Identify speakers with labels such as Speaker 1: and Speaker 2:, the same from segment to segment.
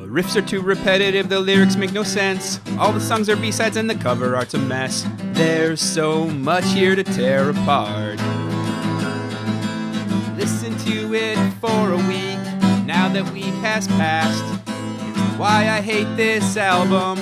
Speaker 1: riffs are too repetitive, the lyrics make no sense. All the songs are B-sides and the cover art's a mess. There's so much here to tear apart. Listen to it for a week, now that we past. It's Why I Hate This Album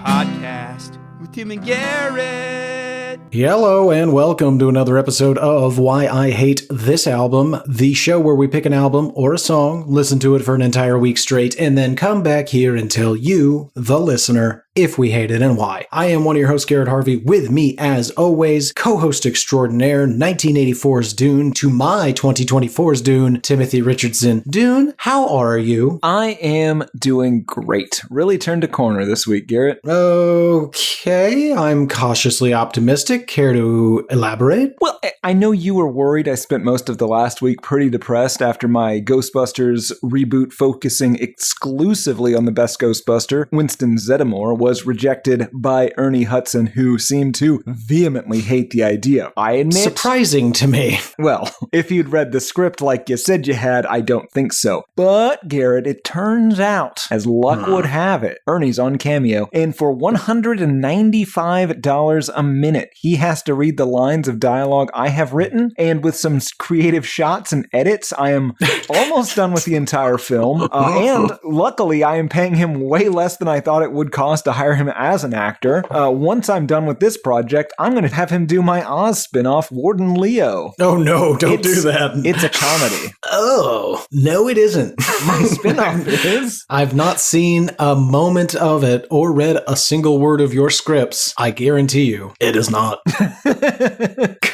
Speaker 1: podcast with Tim and Garrett.
Speaker 2: Hello and welcome to another episode of Why I Hate This Album, the show where we pick an album or a song, listen to it for an entire week straight, and then come back here and tell you, the listener, if we hate it and why. I am one of your hosts, Garrett Harvey. With me, as always, co-host extraordinaire, 1984's Dune to my 2024's Dune, Timothy Richardson. Dune, how are you?
Speaker 3: I am doing great. Really turned a corner this week, Garrett.
Speaker 2: Okay, I'm cautiously optimistic. Care to elaborate?
Speaker 3: Well, I know you were worried. I spent most of the last week pretty depressed after my Ghostbusters reboot focusing exclusively on the best Ghostbuster, Winston Zeddemore, was rejected by Ernie Hudson, who seemed to vehemently hate the idea. I admit...
Speaker 2: Surprising to me.
Speaker 3: Well, if you'd read the script like you said you had, I don't think so. But, Garrett, it turns out, as luck would have it, Ernie's on Cameo, and for $195 a minute, he has to read the lines of dialogue I have written, and with some creative shots and edits, I am almost done with the entire film, and luckily, I am paying him way less than I thought it would cost to hire him as an actor. Once I'm done with this project, I'm going to have him do my Oz spinoff, Warden Leo.
Speaker 2: Oh no, don't do that.
Speaker 3: It's a comedy.
Speaker 2: Oh, no it isn't.
Speaker 3: My spinoff is.
Speaker 2: I've not seen a moment of it or read a single word of your scripts. I guarantee you, it is not.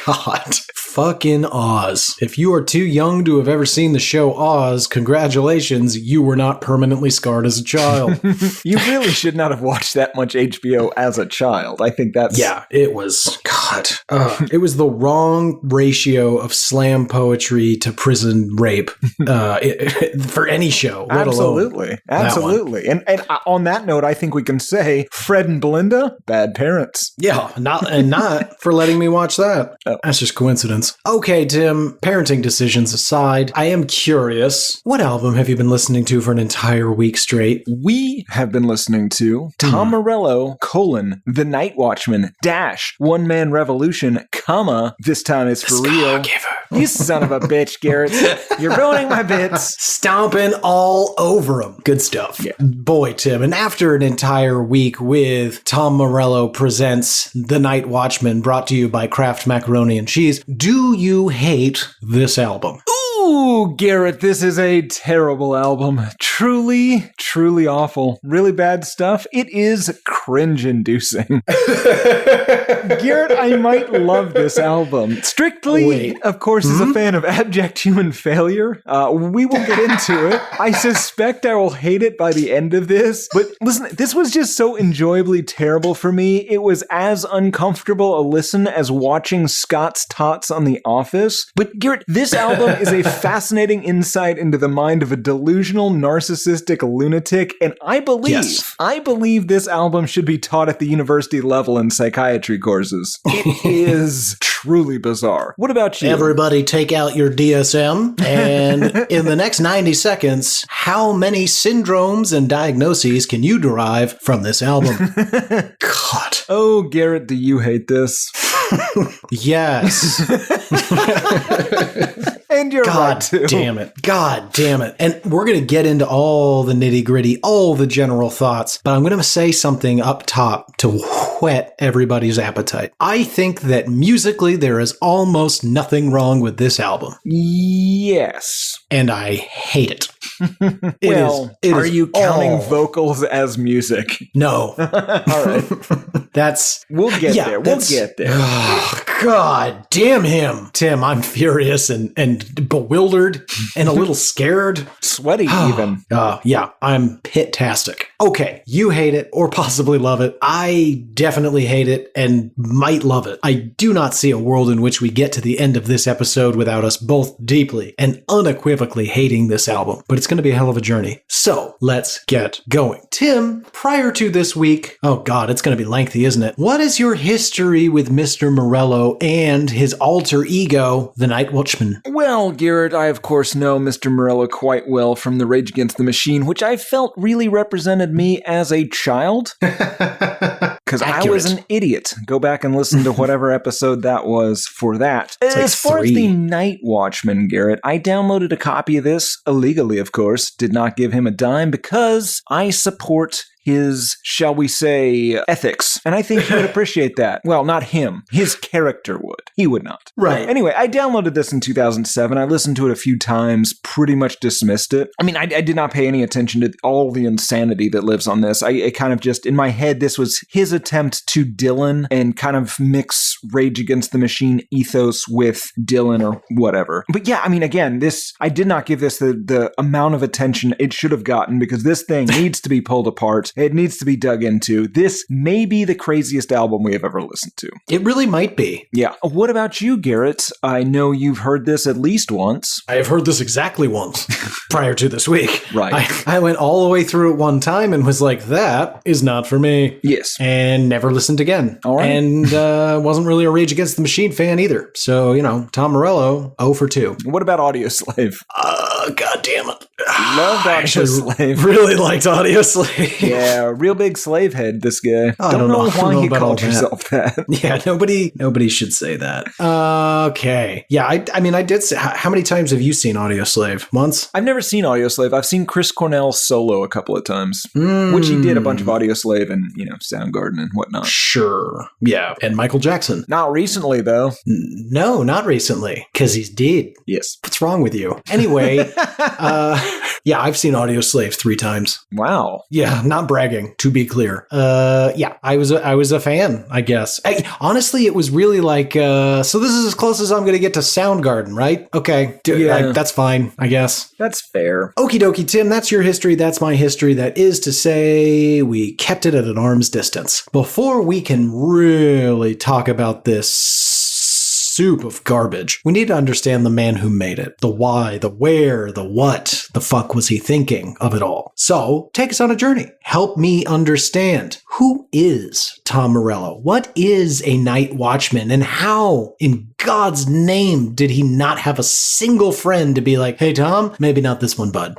Speaker 2: God. Fucking Oz. If you are too young to have ever seen the show Oz, congratulations, you were not permanently scarred as a child.
Speaker 3: You really should not have watched that much HBO as a child. I think that's...
Speaker 2: Yeah, it was... God. It was the wrong ratio of slam poetry to prison rape for any show, let
Speaker 3: Absolutely. Absolutely. And on that note, I think we can say Fred and Belinda, bad parents.
Speaker 2: Yeah, not for letting me watch that.
Speaker 3: Oh.
Speaker 2: That's just coincidence. Okay, Tim, parenting decisions aside, I am curious, what album have you been listening to for an entire week straight?
Speaker 3: We have been listening to Tom Morello, The Nightwatchman, One Man Revolution, this time is for real. You son of a bitch, Garrett. You're ruining my bits.
Speaker 2: Stomping all over them. Good stuff.
Speaker 3: Yeah.
Speaker 2: Boy, Tim, and after an entire week with Tom Morello presents The Nightwatchman, brought to you by Kraft Macaroni and Cheese, do you hate this album?
Speaker 3: Ooh, Garrett, this is a terrible album. Truly, truly awful. Really bad stuff. It is cringe-inducing. Garrett, I might love this album. Strictly, of course, as a fan of abject human failure. We will get into it. I suspect I will hate it by the end of this. But listen, this was just so enjoyably terrible for me. It was as uncomfortable a listen as watching Scott's Tots on The Office. But Garrett, this album is a fascinating insight into the mind of a delusional, narcissistic lunatic, and I believe this album should be taught at the university level in psychiatry courses. It is truly bizarre. What about you?
Speaker 2: Everybody take out your DSM, and in the next 90 seconds, how many syndromes and diagnoses can you derive from this album? God.
Speaker 3: Oh, Garrett, do you hate this?
Speaker 2: Yes.
Speaker 3: And you're right, too.
Speaker 2: God damn it. And we're going to get into all the nitty gritty, all the general thoughts, but I'm going to say something up top to whet everybody's appetite. I think that musically there is almost nothing wrong with this album.
Speaker 3: Yes.
Speaker 2: And I hate it.
Speaker 3: Are you counting vocals as music?
Speaker 2: No.
Speaker 3: All right. We'll get there. We'll get there.
Speaker 2: Oh, God damn him. Tim, I'm furious and bewildered and a little scared.
Speaker 3: Sweaty even.
Speaker 2: Yeah, I'm pit-tastic. Okay, you hate it or possibly love it. I definitely hate it and might love it. I do not see a world in which we get to the end of this episode without us both deeply and unequivocally hating this album. But but it's going to be a hell of a journey. So let's get going. Tim, prior to this week, oh God, it's going to be lengthy, isn't it? What is your history with Mr. Morello and his alter ego, the Nightwatchman?
Speaker 3: Well, Garrett, I of course know Mr. Morello quite well from the Rage Against the Machine, which I felt really represented me as a child. Because I was an idiot. Go back and listen to whatever episode that was for that. As far as the Nightwatchman, Garrett, I downloaded a copy of this, illegally of course, did not give him a dime because I support his, shall we say, ethics. And I think he would appreciate that. Well, not him. His character would. He would not.
Speaker 2: Right.
Speaker 3: Anyway, I downloaded this in 2007. I listened to it a few times, pretty much dismissed it. I mean, I did not pay any attention to all the insanity that lives on this. I kind of just, in my head, this was his attempt to Dylan and kind of mix Rage Against the Machine ethos with Dylan or whatever. But yeah, I mean, again, I did not give this the amount of attention it should have gotten because this thing needs to be pulled apart. It needs to be dug into. This may be the craziest album we have ever listened to.
Speaker 2: It really might be.
Speaker 3: Yeah. What about you, Garrett? I know you've heard this at least once.
Speaker 2: I have heard this exactly once prior to this week.
Speaker 3: Right.
Speaker 2: I went all the way through it one time and was like, that is not for me.
Speaker 3: Yes.
Speaker 2: And never listened again.
Speaker 3: All right.
Speaker 2: And wasn't really a Rage Against the Machine fan either. So, Tom Morello, 0 for 2.
Speaker 3: What about Audioslave?
Speaker 2: God damn it.
Speaker 3: Loved Audioslave.
Speaker 2: Really liked Audioslave.
Speaker 3: Yeah, real big slave head, this guy.
Speaker 2: I
Speaker 3: don't know why he
Speaker 2: about
Speaker 3: called himself that.
Speaker 2: Yeah, nobody should say that. Okay. Yeah, I did say, how many times have you seen Audioslave? Once?
Speaker 3: I've never seen Audioslave. I've seen Chris Cornell solo a couple of times, which he did a bunch of Audioslave and, Soundgarden and whatnot.
Speaker 2: Sure. Yeah. And Michael Jackson.
Speaker 3: Not recently, though.
Speaker 2: No, not recently. Because he's dead.
Speaker 3: Yes.
Speaker 2: What's wrong with you? Anyway, yeah, I've seen Audioslave 3 times.
Speaker 3: Wow.
Speaker 2: Yeah, not bragging, to be clear. Yeah, I was a fan, I guess. Honestly, it was really like, so this is as close as I'm going to get to Soundgarden, right? Okay, that's fine, I guess.
Speaker 3: That's fair.
Speaker 2: Okie dokie, Tim, that's your history, that's my history. That is to say, we kept it at an arm's distance. Before we can really talk about this soup of garbage, we need to understand the man who made it. The why, the where, the what the fuck was he thinking of it all. So, take us on a journey. Help me understand. Who is Tom Morello? What is a night watchman? And how, in God's name, did he not have a single friend to be like, hey, Tom, maybe not this one, bud?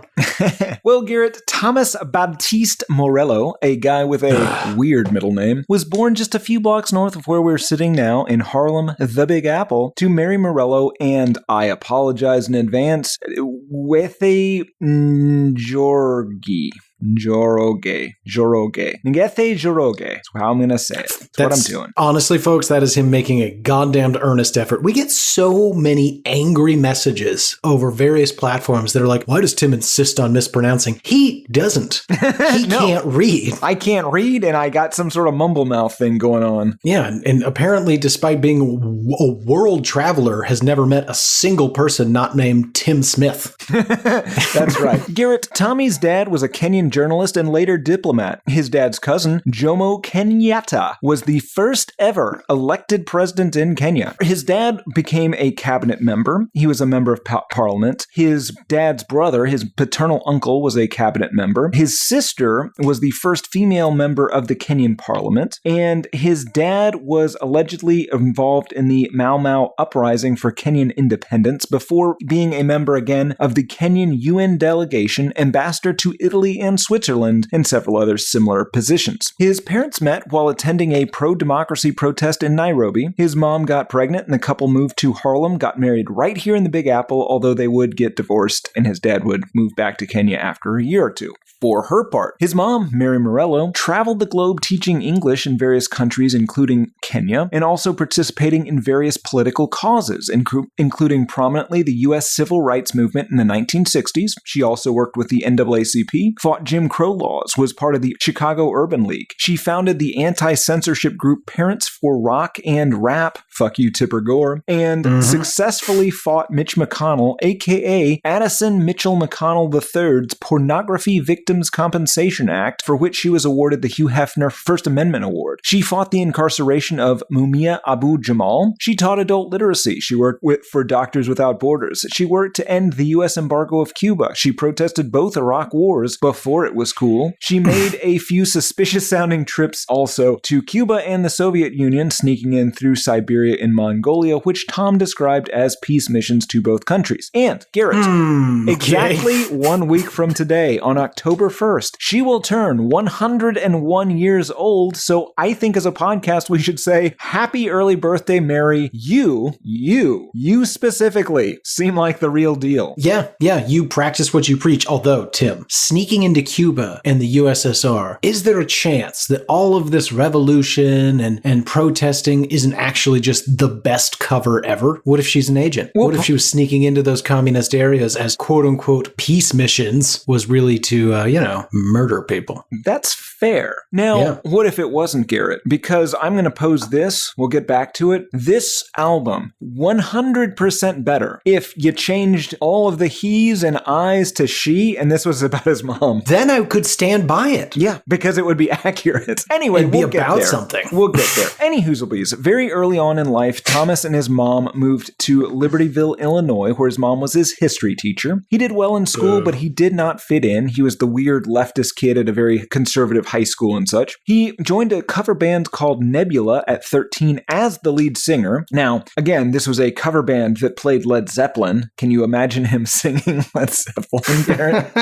Speaker 3: Well, Garrett, Thomas Baptiste Morello, a guy with a weird middle name, was born just a few blocks north of where we're sitting now in Harlem, the Big Apple, to Mary Morello and, I apologize in advance, Wethe Njoroge. Njoroge. Ngete Njoroge. That's how I'm going to say it. That's what I'm doing.
Speaker 2: Honestly, folks, that is him making a goddamned earnest effort. We get so many angry messages over various platforms that are like, why does Tim insist on mispronouncing? He doesn't. He can't read.
Speaker 3: I can't read, and I got some sort of mumble mouth thing going on.
Speaker 2: Yeah, and apparently, despite being a world traveler, has never met a single person not named Tim Smith.
Speaker 3: That's right. Garrett, Tommy's dad was a Kenyan journalist and later diplomat. His dad's cousin, Jomo Kenyatta, was the first ever elected president in Kenya. His dad became a cabinet member. He was a member of parliament. His dad's brother, his paternal uncle, was a cabinet member. His sister was the first female member of the Kenyan parliament. And his dad was allegedly involved in the Mau Mau uprising for Kenyan independence before being a member again of the Kenyan UN delegation, ambassador to Italy and Switzerland, and several other similar positions. His parents met while attending a pro-democracy protest in Nairobi. His mom got pregnant and the couple moved to Harlem, got married right here in the Big Apple, although they would get divorced and his dad would move back to Kenya after a year or two. For her part, his mom, Mary Morello, traveled the globe teaching English in various countries, including Kenya, and also participating in various political causes, including prominently the U.S. Civil Rights Movement in the 1960s. She also worked with the NAACP, fought Jim Crow laws, was part of the Chicago Urban League. She founded the anti-censorship group Parents for Rock and Rap, fuck you Tipper Gore, and successfully fought Mitch McConnell, aka Addison Mitchell McConnell III's pornography victim Victims Compensation Act, for which she was awarded the Hugh Hefner First Amendment Award. She fought the incarceration of Mumia Abu-Jamal. She taught adult literacy. She worked for Doctors Without Borders. She worked to end the U.S. embargo of Cuba. She protested both Iraq wars before it was cool. She made a few suspicious-sounding trips also to Cuba and the Soviet Union, sneaking in through Siberia and Mongolia, which Tom described as peace missions to both countries. And, Garrett, exactly 1 week from today, on October 1st, she will turn 101 years old, so I think as a podcast we should say, happy early birthday, Mary. You specifically seem like the real deal.
Speaker 2: Yeah, you practice what you preach. Although, Tim, sneaking into Cuba and the USSR, is there a chance that all of this revolution and protesting isn't actually just the best cover ever? What if she's an agent? What if she was sneaking into those communist areas as quote-unquote peace missions was really to, murder people?
Speaker 3: That's fair. Now, What if it wasn't, Garrett? Because I'm going to pose this, we'll get back to it. This album, 100% better if you changed all of the he's and I's to she, and this was about his mom.
Speaker 2: Then I could stand by it.
Speaker 3: Yeah, because it would be accurate. Anyway,
Speaker 2: It'd be about something.
Speaker 3: We'll get there. Any hoozlebees. Very early on in life, Thomas and his mom moved to Libertyville, Illinois, where his mom was his history teacher. He did well in school, but he did not fit in. He was the weird leftist kid at a very conservative high school and such. He joined a cover band called Nebula at 13 as the lead singer. Now, again, this was a cover band that played Led Zeppelin. Can you imagine him singing Led Zeppelin, Garrett?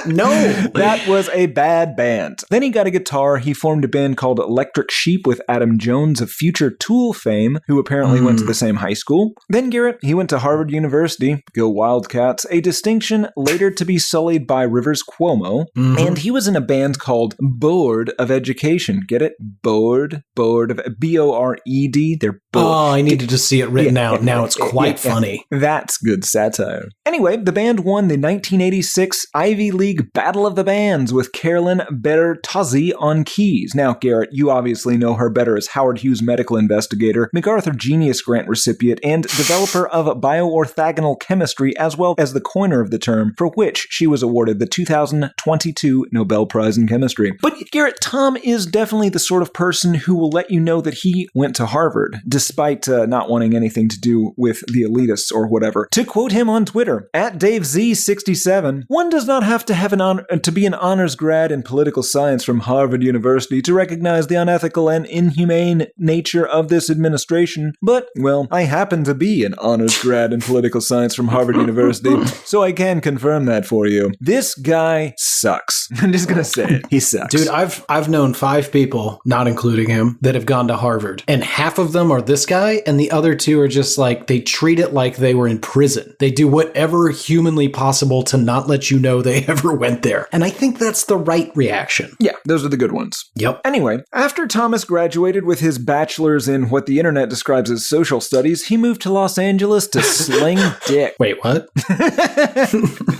Speaker 2: No.
Speaker 3: That was a bad band. Then he got a guitar. He formed a band called Electric Sheep with Adam Jones of future Tool fame, who apparently went to the same high school. Then Garrett, he went to Harvard University, go Wildcats, a distinction later to be sullied by Rivers Cuomo, and he was in a band called Board of Education. Get it? Board of B-O-R-E-D. They're bored.
Speaker 2: Oh, I needed to see it written out. Now it's quite funny.
Speaker 3: That's good satire. Anyway, the band won the 1986 Ivy League Battle of the Bands with Carolyn Bertozzi on keys. Now, Garrett, you obviously know her better as Howard Hughes medical investigator, MacArthur Genius Grant recipient, and developer of bioorthogonal chemistry, as well as the coiner of the term, for which she was awarded the 2022 Nobel Prize in Chemistry. But Garrett, Tom is definitely the sort of person who will let you know that he went to Harvard, despite not wanting anything to do with the elitists or whatever. To quote him on Twitter, @DaveZ67, one does not have to have to be an honors grad in political science from Harvard University to recognize the unethical and inhumane nature of this administration, but, well, I happen to be an honors grad in political science from Harvard University, so I can confirm that for you. This guy sucks. I'm just gonna say it. He sucks.
Speaker 2: Dude, I've known 5 people, not including him, that have gone to Harvard, and half of them are this guy, and the other 2 are just like, they treat it like they were in prison. They do whatever humanly possible to not let you know they ever went there. And I think that's the right reaction.
Speaker 3: Yeah, those are the good ones.
Speaker 2: Yep.
Speaker 3: Anyway, after Thomas graduated with his bachelor's in what the internet describes as social studies, he moved to Los Angeles to sling dick.
Speaker 2: Wait, what?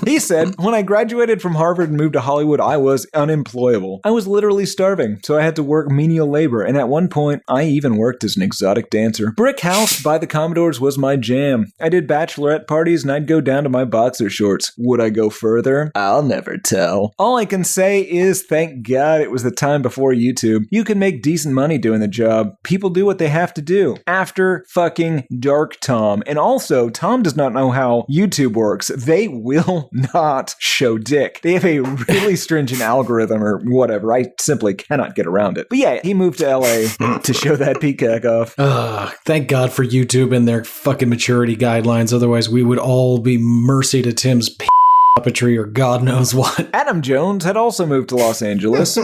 Speaker 3: He said, when I graduated from Harvard and moved to Hollywood, I was unemployable. I was literally starving, so I had to work menial labor, and at one point, I even worked as an exotic dancer. Brick House by the Commodores was my jam. I did bachelorette parties, and I'd go down to my boxer shorts. Would I go further? I'll never tell. All I can say is, thank God it was the time before YouTube. You can make decent money doing the job. People do what they have to do. After fucking dark, Tom. And also, Tom does not know how YouTube works. They will not show dick. They have a really stringent algorithm or whatever. I simply cannot get around it. But yeah, he moved to LA to show that peacock off.
Speaker 2: Thank God for YouTube and their fucking maturity guidelines. Otherwise, we would all be mercy to Tim's puppetry or God knows what.
Speaker 3: Adam Jones had also moved to Los Angeles,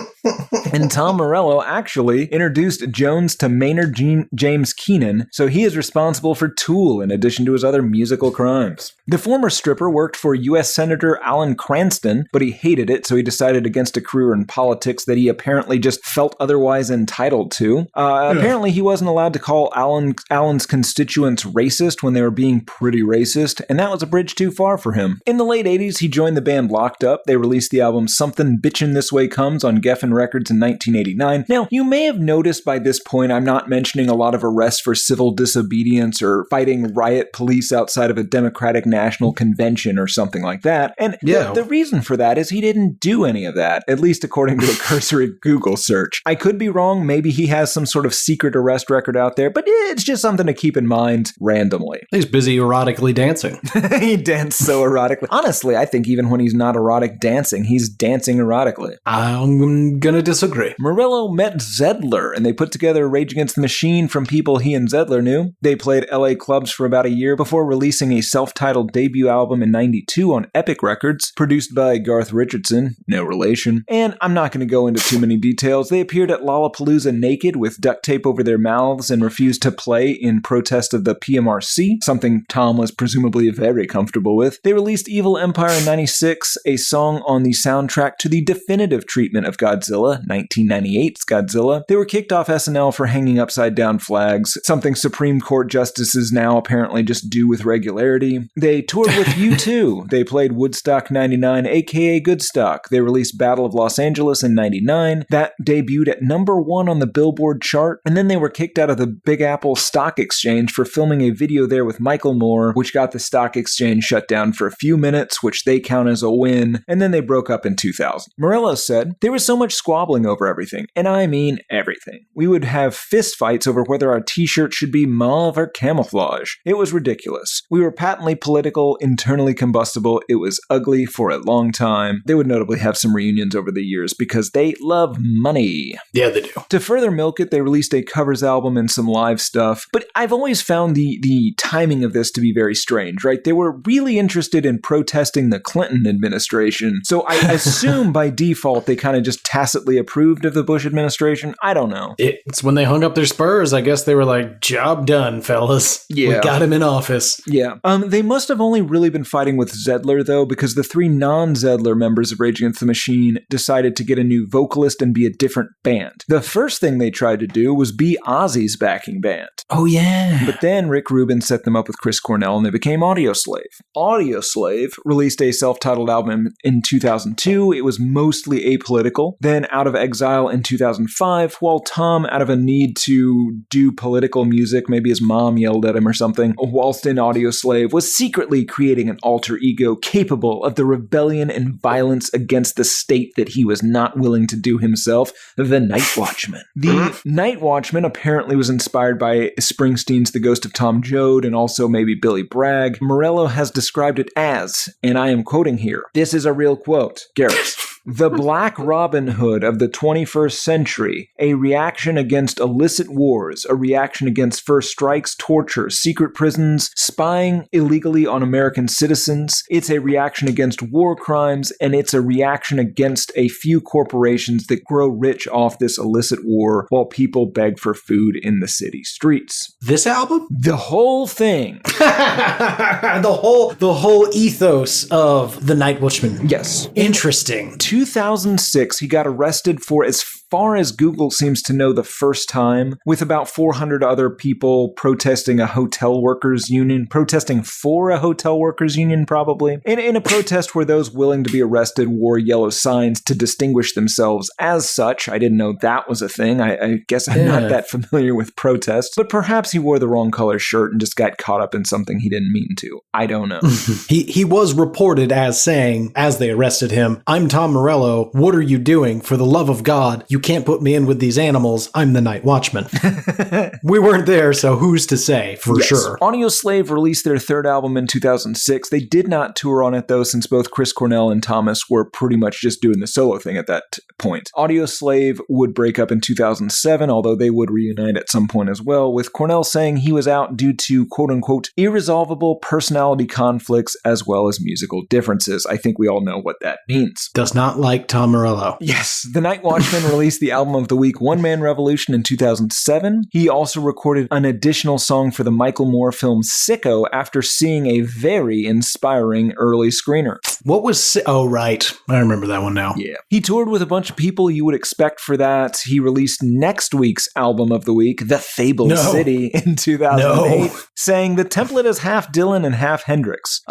Speaker 3: and Tom Morello actually introduced Jones to Maynard James Keenan, so he is responsible for Tool in addition to his other musical crimes. The former stripper worked for U.S. Senator Alan Cranston, but he hated it, so he decided against a career in politics that he apparently just felt otherwise entitled to. Apparently he wasn't allowed to call Alan's constituents racist when they were being pretty racist, and that was a bridge too far for him. In the late 80s, he he joined the band Locked Up. They released the album Something Bitchin' This Way Comes on Geffen Records in 1989. Now, you may have noticed by this point I'm not mentioning a lot of arrests for civil disobedience or fighting riot police outside of a Democratic National Convention or something like that. And the reason for that is he didn't do any of that, at least according to a cursory Google search. I could be wrong. Maybe he has some sort of secret arrest record out there, but it's just something to keep in mind randomly.
Speaker 2: He's busy erotically dancing.
Speaker 3: He danced so erotically. Honestly, I think even when he's not erotic dancing, he's dancing erotically.
Speaker 2: I'm gonna disagree.
Speaker 3: Morello met Zedler, and they put together Rage Against the Machine from people he and Zedler knew. They played LA clubs for about a year before releasing a self-titled debut album in 92 on Epic Records, produced by Garth Richardson, no relation. And I'm not going to go into too many details. They appeared at Lollapalooza naked with duct tape over their mouths and refused to play in protest of the PMRC, something Tom was presumably very comfortable with. They released Evil Empire in 96, a song on the soundtrack to the definitive treatment of Godzilla, 1998's Godzilla. They were kicked off SNL for hanging upside down flags, something Supreme Court justices now apparently just do with regularity. They toured with U2. They played Woodstock 99, aka Goodstock. They released Battle of Los Angeles in 99. That debuted at #1 on the Billboard chart, and then they were kicked out of the Big Apple Stock Exchange for filming a video there with Michael Moore, which got the stock exchange shut down for a few minutes, which they count as a win, and then they broke up in 2000. Morello said, "There was so much squabbling over everything, and I mean everything. We would have fist fights over whether our t-shirt should be mauve or camouflage. It was ridiculous. We were patently political, internally combustible. It was ugly for a long time." They would notably have some reunions over the years because they love money.
Speaker 2: Yeah, they do.
Speaker 3: To further milk it, they released a covers album and some live stuff. But I've always found the timing of this to be very strange, right? They were really interested in protesting the Clinton administration. So I assume by default they kind of just tacitly approved of the Bush administration. I don't know.
Speaker 2: It's when they hung up their spurs. I guess they were like, job done, fellas.
Speaker 3: Yeah.
Speaker 2: We got him in office.
Speaker 3: Yeah. They must have only really been fighting with Zedler, though, because the 3 non-Zedler members of Rage Against the Machine decided to get a new vocalist and be a different band. The first thing they tried to do was be Ozzy's backing band.
Speaker 2: Oh, yeah.
Speaker 3: But then Rick Rubin set them up with Chris Cornell and they became Audioslave. Audioslave released a self-titled album in 2002. It was mostly apolitical. Then Out of Exile in 2005, while Tom, out of a need to do political music, maybe his mom yelled at him or something, whilst in Audioslave, was secretly creating an alter ego capable of the rebellion and violence against the state that he was not willing to do himself, the Nightwatchman. The Nightwatchman apparently was inspired by Springsteen's The Ghost of Tom Joad and also maybe Billy Bragg. Morello has described it as, and I am quoting here, this is a real quote, Garrett, "The Black Robin Hood of the 21st century, a reaction against illicit wars, a reaction against first strikes, torture, secret prisons, spying illegally on American citizens. It's a reaction against war crimes, and it's a reaction against a few corporations that grow rich off this illicit war while people beg for food in the city streets."
Speaker 2: This album?
Speaker 3: The whole thing.
Speaker 2: the whole ethos of the Nightwatchman.
Speaker 3: Yes.
Speaker 2: Interesting.
Speaker 3: 2006, he got arrested for, as far as Google seems to know, the first time, with about 400 other people protesting a hotel workers union, protesting for a hotel workers union, probably, in a protest where those willing to be arrested wore yellow signs to distinguish themselves as such. I didn't know that was a thing. I guess I'm not that familiar with protests, but perhaps he wore the wrong color shirt and just got caught up in something he didn't mean to. I don't know.
Speaker 2: He was reported as saying, as they arrested him, "I'm Tom Morello. What are you doing? For the love of God, you can't put me in with these animals. I'm the Nightwatchman." We weren't there, so who's to say for sure?
Speaker 3: Audioslave released their third album in 2006. They did not tour on it, though, since both Chris Cornell and Thomas were pretty much just doing the solo thing at that point. Audioslave would break up in 2007, although they would reunite at some point as well, with Cornell saying he was out due to quote-unquote irresolvable personality conflicts as well as musical differences. I think we all know what that means.
Speaker 2: Does not like Tom Morello.
Speaker 3: Yes, the Nightwatchman released released the album of the week One Man Revolution in 2007. He also recorded an additional song for the Michael Moore film Sicko after seeing a very inspiring early screener.
Speaker 2: What was... Oh, right. I remember that one now.
Speaker 3: Yeah. He toured with a bunch of people you would expect for that. He released next week's album of the week, The Fabled City, in 2008, saying the template is half Dylan and half Hendrix.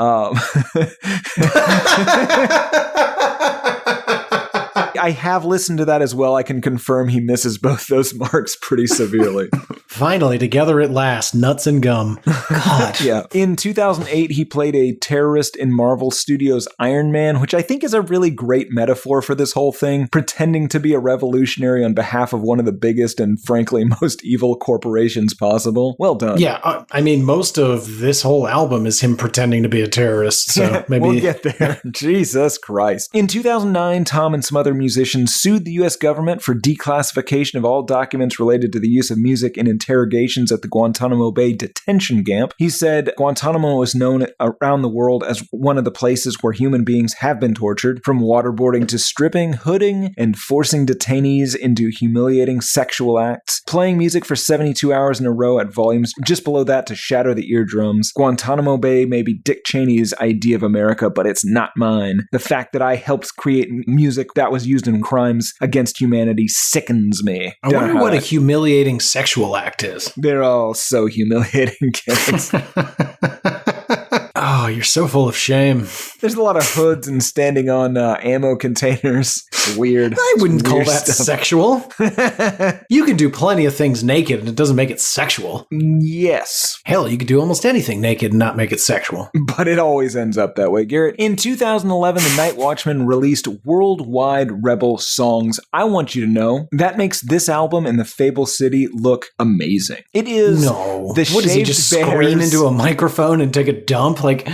Speaker 3: I have listened to that as well. I can confirm he misses both those marks pretty severely.
Speaker 2: Finally, together at last, nuts and gum. God.
Speaker 3: Yeah. In 2008, he played a terrorist in Marvel Studios' Iron Man, which I think is a really great metaphor for this whole thing, pretending to be a revolutionary on behalf of one of the biggest and frankly most evil corporations possible. Well done.
Speaker 2: Yeah, I mean, most of this whole album is him pretending to be a terrorist, so maybe...
Speaker 3: We'll get there. Jesus Christ. In 2009, Tom and some other musicians sued the U.S. government for declassification of all documents related to the use of music in interrogations at the Guantanamo Bay detention camp. He said Guantanamo is known around the world as one of the places where human beings have been tortured, from waterboarding to stripping, hooding, and forcing detainees into humiliating sexual acts, playing music for 72 hours in a row at volumes just below that to shatter the eardrums. Guantanamo Bay may be Dick Cheney's idea of America, but it's not mine. The fact that I helped create music that was used in crimes against humanity sickens me.
Speaker 2: I wonder what a humiliating sexual act is.
Speaker 3: They're all so humiliating, kids.
Speaker 2: Oh, you're so full of shame.
Speaker 3: There's a lot of hoods and standing on ammo containers. It's weird.
Speaker 2: I wouldn't call that
Speaker 3: stuff.
Speaker 2: Sexual. You can do plenty of things naked and it doesn't make it sexual.
Speaker 3: Yes.
Speaker 2: Hell, you could do almost anything naked and not make it sexual.
Speaker 3: But it always ends up that way, Garrett. In 2011, the Nightwatchman released Worldwide Rebel Songs. I want you to know that makes this album and the Fable City look amazing. It is the
Speaker 2: What does he just scream into a microphone and take a dump? Like,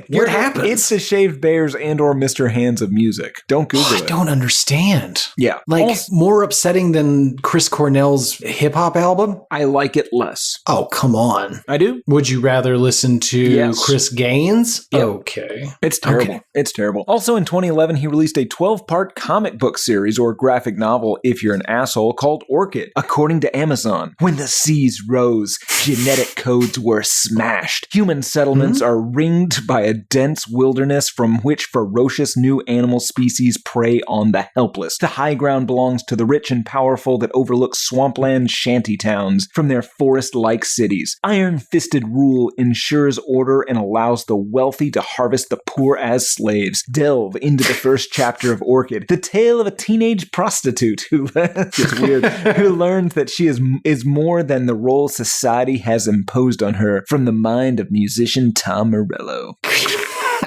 Speaker 2: what happens?
Speaker 3: It's the Shaved Bears and or Mr. Hands of music. Don't Google it.
Speaker 2: I don't understand.
Speaker 3: Yeah.
Speaker 2: Like,
Speaker 3: also,
Speaker 2: more upsetting than Chris Cornell's hip-hop album?
Speaker 3: I like it less.
Speaker 2: Oh, come on.
Speaker 3: I do?
Speaker 2: Would you rather listen to Chris Gaines?
Speaker 3: Yep.
Speaker 2: Okay.
Speaker 3: It's terrible.
Speaker 2: Okay.
Speaker 3: It's terrible. Also in 2011, he released a 12-part comic book series or graphic novel, if you're an asshole, called Orchid. According to Amazon, when the seas rose, genetic codes were smashed. Human settlements are ringed by a dense wilderness from which ferocious new animal species prey on the helpless. The high ground belongs to the rich and powerful that overlook swampland shanty towns from their forest-like cities. Iron-fisted rule ensures order and allows the wealthy to harvest the poor as slaves. Delve into the first chapter of Orchid, the tale of a teenage prostitute who who learns that she is more than the role society has imposed on her, from the mind of musician Tom Morello.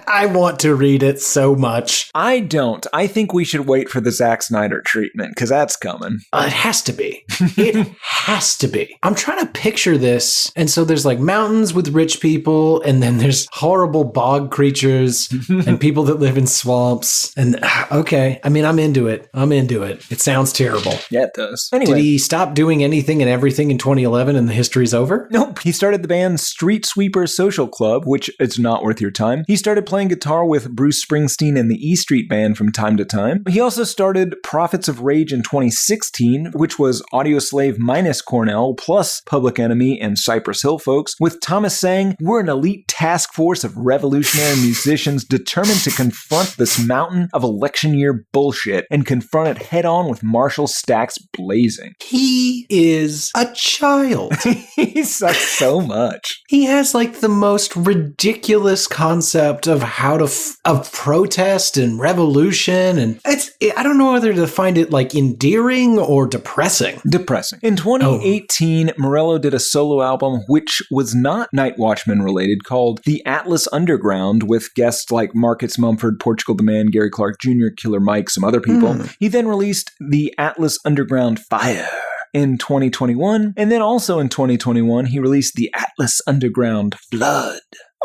Speaker 2: I want to read it so much.
Speaker 3: I don't. I think we should wait for the Zack Snyder treatment, because that's coming.
Speaker 2: It has to be. It has to be. I'm trying to picture this. And so there's like mountains with rich people, and then there's horrible bog creatures and people that live in swamps. And okay, I mean, I'm into it. It sounds terrible.
Speaker 3: Yeah, it does. Anyway.
Speaker 2: Did he stop doing anything and everything in 2011 and the history's over?
Speaker 3: Nope. He started the band Street Sweeper Social Club, which is not worth your time. He started playing guitar with Bruce Springsteen and the E Street Band from time to time. He also started Prophets of Rage in 2016, which was Audioslave minus Cornell, plus Public Enemy and Cypress Hill folks, with Thomas saying, "We're an elite task force of revolutionary musicians determined to confront this mountain of election year bullshit and confront it head on with Marshall stacks blazing."
Speaker 2: He is a child.
Speaker 3: He sucks so much.
Speaker 2: He has like the most ridiculous concept of how to of protest and revolution, and I don't know whether to find it like endearing or depressing.
Speaker 3: Depressing. In 2018, Morello did a solo album which was not Nightwatchman related, called The Atlas Underground, with guests like Marcus Mumford, Portugal the Man, Gary Clark Jr., Killer Mike, some other people. He then released The Atlas Underground Fire in 2021, and then also in 2021, he released The Atlas Underground Flood.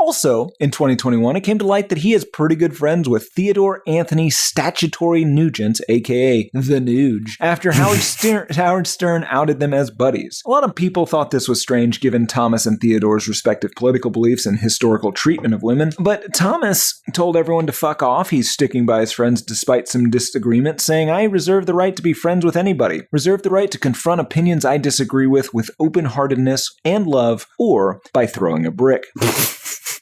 Speaker 3: Also, in 2021, it came to light that he is pretty good friends with Theodore Anthony Statutory Nugent, aka The Nuge, after Howard Stern outed them as buddies. A lot of people thought this was strange given Thomas and Theodore's respective political beliefs and historical treatment of women, but Thomas told everyone to fuck off. He's sticking by his friends despite some disagreement, saying, I reserve the right to be friends with anybody, reserve the right to confront opinions I disagree with open-heartedness and love, or by throwing a brick.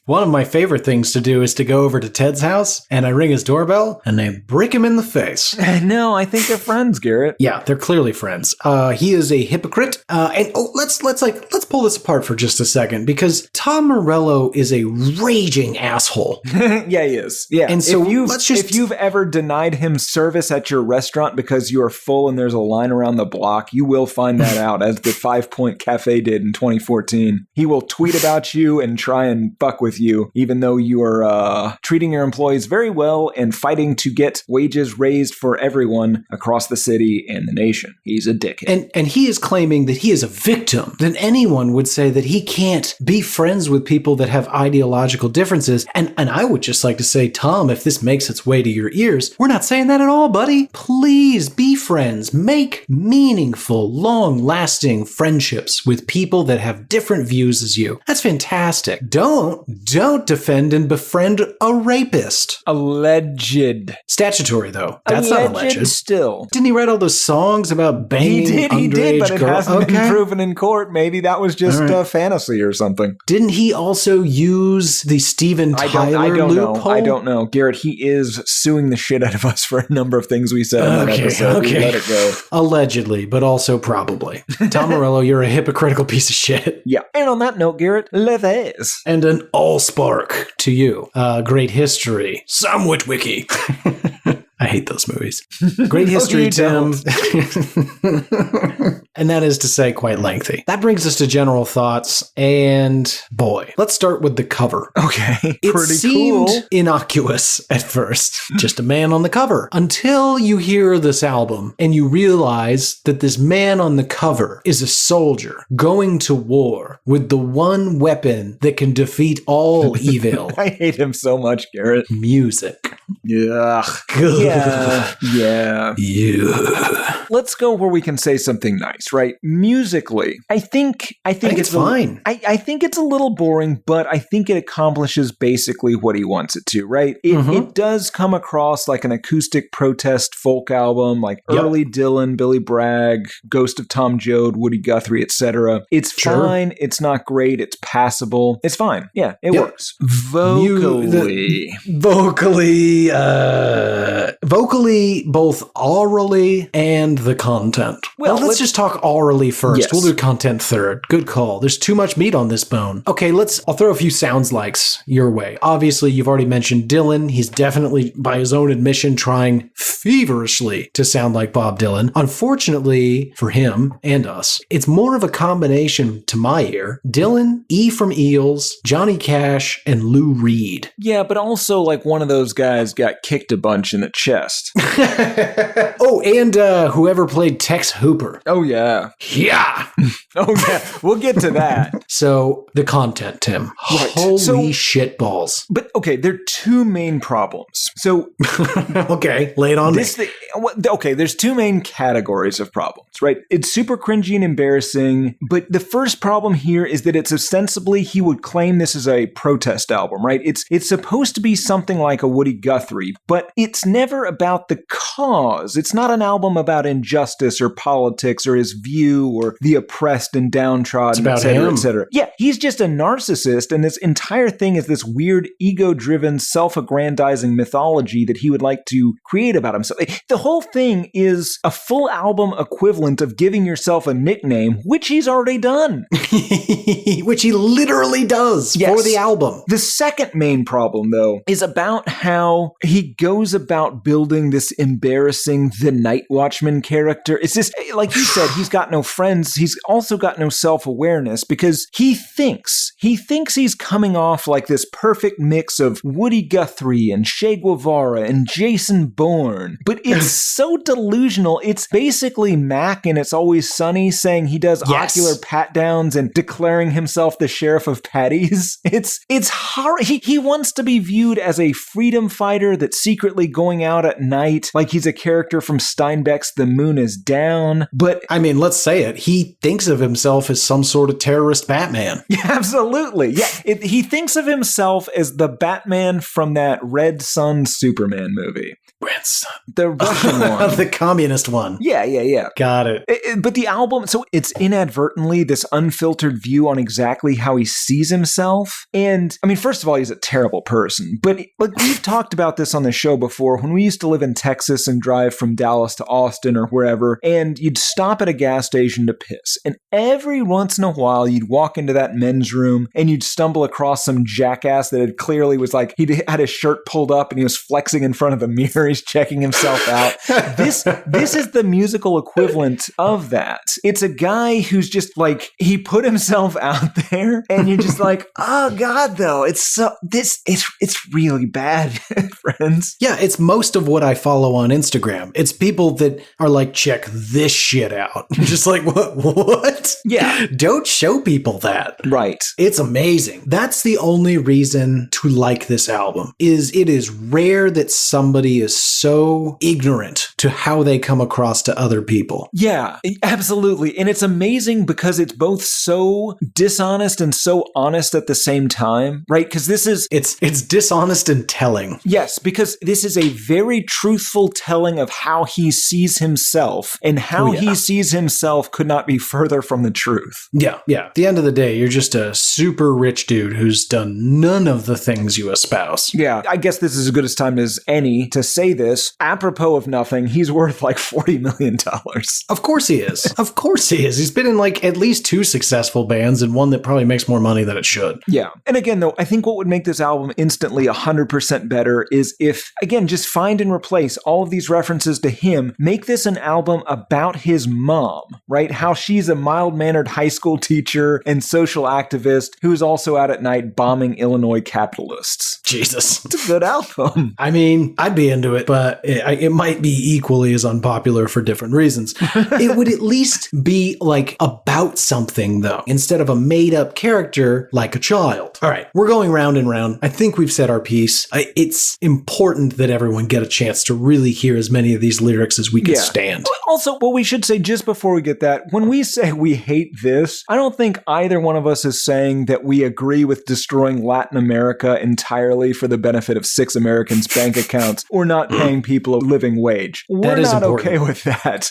Speaker 2: One of my favorite things to do is to go over to Ted's house and I ring his doorbell and I brick him in the face.
Speaker 3: No, I think they're friends, Garrett.
Speaker 2: Yeah, they're clearly friends. He is a hypocrite. Let's pull this apart for just a second because Tom Morello is a raging asshole.
Speaker 3: Yeah, he is. Yeah.
Speaker 2: And so
Speaker 3: if you've ever denied him service at your restaurant because you are full and there's a line around the block, you will find that out, as the 5 Point Cafe did in 2014. He will tweet about you and try and fuck with you, even though you are treating your employees very well and fighting to get wages raised for everyone across the city and the nation. He's a dickhead.
Speaker 2: And he is claiming that he is a victim. Then anyone would say that he can't be friends with people that have ideological differences. And I would just like to say, Tom, if this makes its way to your ears, we're not saying that at all, buddy. Please be friends. Make meaningful, long-lasting friendships with people that have different views as you. That's fantastic. Don't defend and befriend a rapist.
Speaker 3: Alleged.
Speaker 2: Statutory, though. That's not alleged.
Speaker 3: Still.
Speaker 2: Didn't he write all those songs about banging
Speaker 3: He did, but it hasn't been proven in court. Maybe that was just a fantasy or something.
Speaker 2: Didn't he also use the Steven Tyler loophole?
Speaker 3: I don't know. Garrett, he is suing the shit out of us for a number of things we said in that episode. We let it go.
Speaker 2: Allegedly, but also probably. Tom Morello, you're a hypocritical piece of shit.
Speaker 3: Yeah. And on that note, Garrett, leves.
Speaker 2: And an allspark to you. Great history. Some Witwicky. I hate those movies. Great history, Tim. And that is to say, quite lengthy. That brings us to general thoughts. And boy, let's start with the cover.
Speaker 3: Okay.
Speaker 2: It
Speaker 3: Pretty
Speaker 2: seemed
Speaker 3: cool.
Speaker 2: innocuous at first. Just a man on the cover. Until you hear this album and you realize that this man on the cover is a soldier going to war with the one weapon that can defeat all evil.
Speaker 3: I hate him so much, Garrett.
Speaker 2: Music.
Speaker 3: Yeah. Yeah. Let's go where we can say something nice, right? Musically, I think
Speaker 2: it's fine.
Speaker 3: I think it's a little boring, but I think it accomplishes basically what he wants it to, right? It does come across like an acoustic protest folk album, like early Dylan, Billy Bragg, Ghost of Tom Joad, Woody Guthrie, etc. It's fine. It's not great. It's passable. It's fine. Yeah, it works.
Speaker 2: Vocally, both orally and the content. Well, let's just talk orally first.
Speaker 3: Yes.
Speaker 2: We'll do content third. Good call. There's too much meat on this bone. Okay, I'll throw a few sounds likes your way. Obviously, you've already mentioned Dylan. He's definitely, by his own admission, trying feverishly to sound like Bob Dylan. Unfortunately for him and us, it's more of a combination to my ear. Dylan, E from Eels, Johnny Cash, and Lou Reed.
Speaker 3: Yeah, but also like one of those guys got kicked a bunch in the chest.
Speaker 2: Oh, and whoever played Tex Hooper.
Speaker 3: Oh, yeah.
Speaker 2: Yeah.
Speaker 3: Oh, yeah. We'll get to that.
Speaker 2: So, the content, Tim.
Speaker 3: Right.
Speaker 2: Holy shit balls.
Speaker 3: But, okay, there are two main problems. So,
Speaker 2: okay, lay it on me.
Speaker 3: Okay, there's two main categories of problems, right? It's super cringy and embarrassing, but the first problem here is that it's ostensibly, he would claim this is a protest album, right? It's supposed to be something like a Woody Guthrie, but it's never about the cause. It's not an album about injustice or politics or his view or the oppressed and downtrodden,
Speaker 2: et cetera,
Speaker 3: et cetera. Yeah, he's just a narcissist, and this entire thing is this weird, ego-driven, self-aggrandizing mythology that he would like to create about himself. The whole thing is a full album equivalent of giving yourself a nickname, which he's already done.
Speaker 2: Which he literally does for the album.
Speaker 3: The second main problem, though, is about how he goes about building this embarrassing The Nightwatchman character. It's just, like you said, he's got no friends, he's also got no self-awareness because he thinks he's coming off like this perfect mix of Woody Guthrie and Che Guevara and Jason Bourne. But it's so delusional. It's basically Mac and It's Always Sunny saying he does ocular pat-downs and declaring himself the sheriff of Patties. It's horror. He wants to be viewed as a freedom fighter that's secretly going out at night like he's a character from Steinbeck's The Moon is Down. But
Speaker 2: I mean, let's say it. He thinks of himself as some sort of terrorist Batman.
Speaker 3: Yeah, absolutely. Yeah, he thinks of himself as the Batman from that Red Sun Superman movie.
Speaker 2: Red Sun.
Speaker 3: The Russian one.
Speaker 2: The communist one.
Speaker 3: Yeah.
Speaker 2: Got it.
Speaker 3: But the album, so it's inadvertently this unfiltered view on exactly how he sees himself. And, I mean, first of all, he's a terrible person. But like we've talked about this on the show before, when we used to live in Texas and drive from Dallas to Austin or wherever, and you'd stop at a gas station to piss. And every once in a while, you'd walk into that men's room and you'd stumble across some jackass that had clearly was like, he had his shirt pulled up and he was flexing in front of the mirror. He's checking himself out. This is the musical equivalent of that. It's a guy who's just like, he put himself out there and you're just like, oh God, though, it's really bad, friends.
Speaker 2: Yeah, it's most of what I follow on Instagram. It's people that are like, check this shit out. You're just like, what?
Speaker 3: Yeah.
Speaker 2: Don't show people that.
Speaker 3: Right.
Speaker 2: It's amazing. That's the only reason to like this album, is it is rare that somebody is so ignorant to how they come across to other people.
Speaker 3: Yeah, absolutely. And it's amazing because it's both so dishonest and so honest at the same time, right? Because this is...
Speaker 2: It's dishonest and telling.
Speaker 3: Yes, because this is a very truthful telling of how he sees himself, and how he sees himself could not be further from the truth.
Speaker 2: Yeah. At the end of the day, you're just a super rich dude who's done none of the things you espouse.
Speaker 3: Yeah, I guess this is as good a time as any to say this. Apropos of nothing, he's worth like $40 million.
Speaker 2: Of course he is. Of course he is. He's been in like at least 2 successful bands and one that probably makes more money than it should.
Speaker 3: Yeah. And again, though, I think what would make this album instantly 100% better is if, again, just find and replace all of these references to him, make this an album about his mom, right? How she's a mild-mannered high school teacher and social activist who is also out at night bombing Illinois capitalists.
Speaker 2: Jesus.
Speaker 3: It's a good album.
Speaker 2: I mean, I'd be into it, but it might be equally as unpopular for different reasons. It would at least be like about something, though, instead of a made-up character like a child. All right, we're going round and round. I think we've said our piece. It's important that everyone get a chance to really hear as many of these lyrics as we can stand.
Speaker 3: Also, what we should say just before we get that, when we say we hate this, I don't think either one of us is saying that we agree with destroying Latin America entirely for the benefit of 6 Americans' bank accounts or not paying people a living wage. We're not okay with that.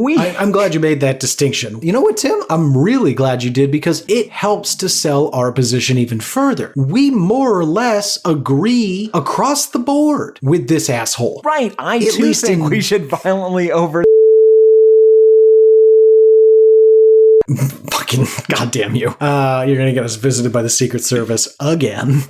Speaker 2: I'm glad you made that distinction. You know what, Tim? I'm really glad you did, because it helps to sell our position even further. We more or less agree across the board with this asshole.
Speaker 3: Right. I too think we should violently over...
Speaker 2: Fucking goddamn you. You're going to get us visited by the Secret Service again.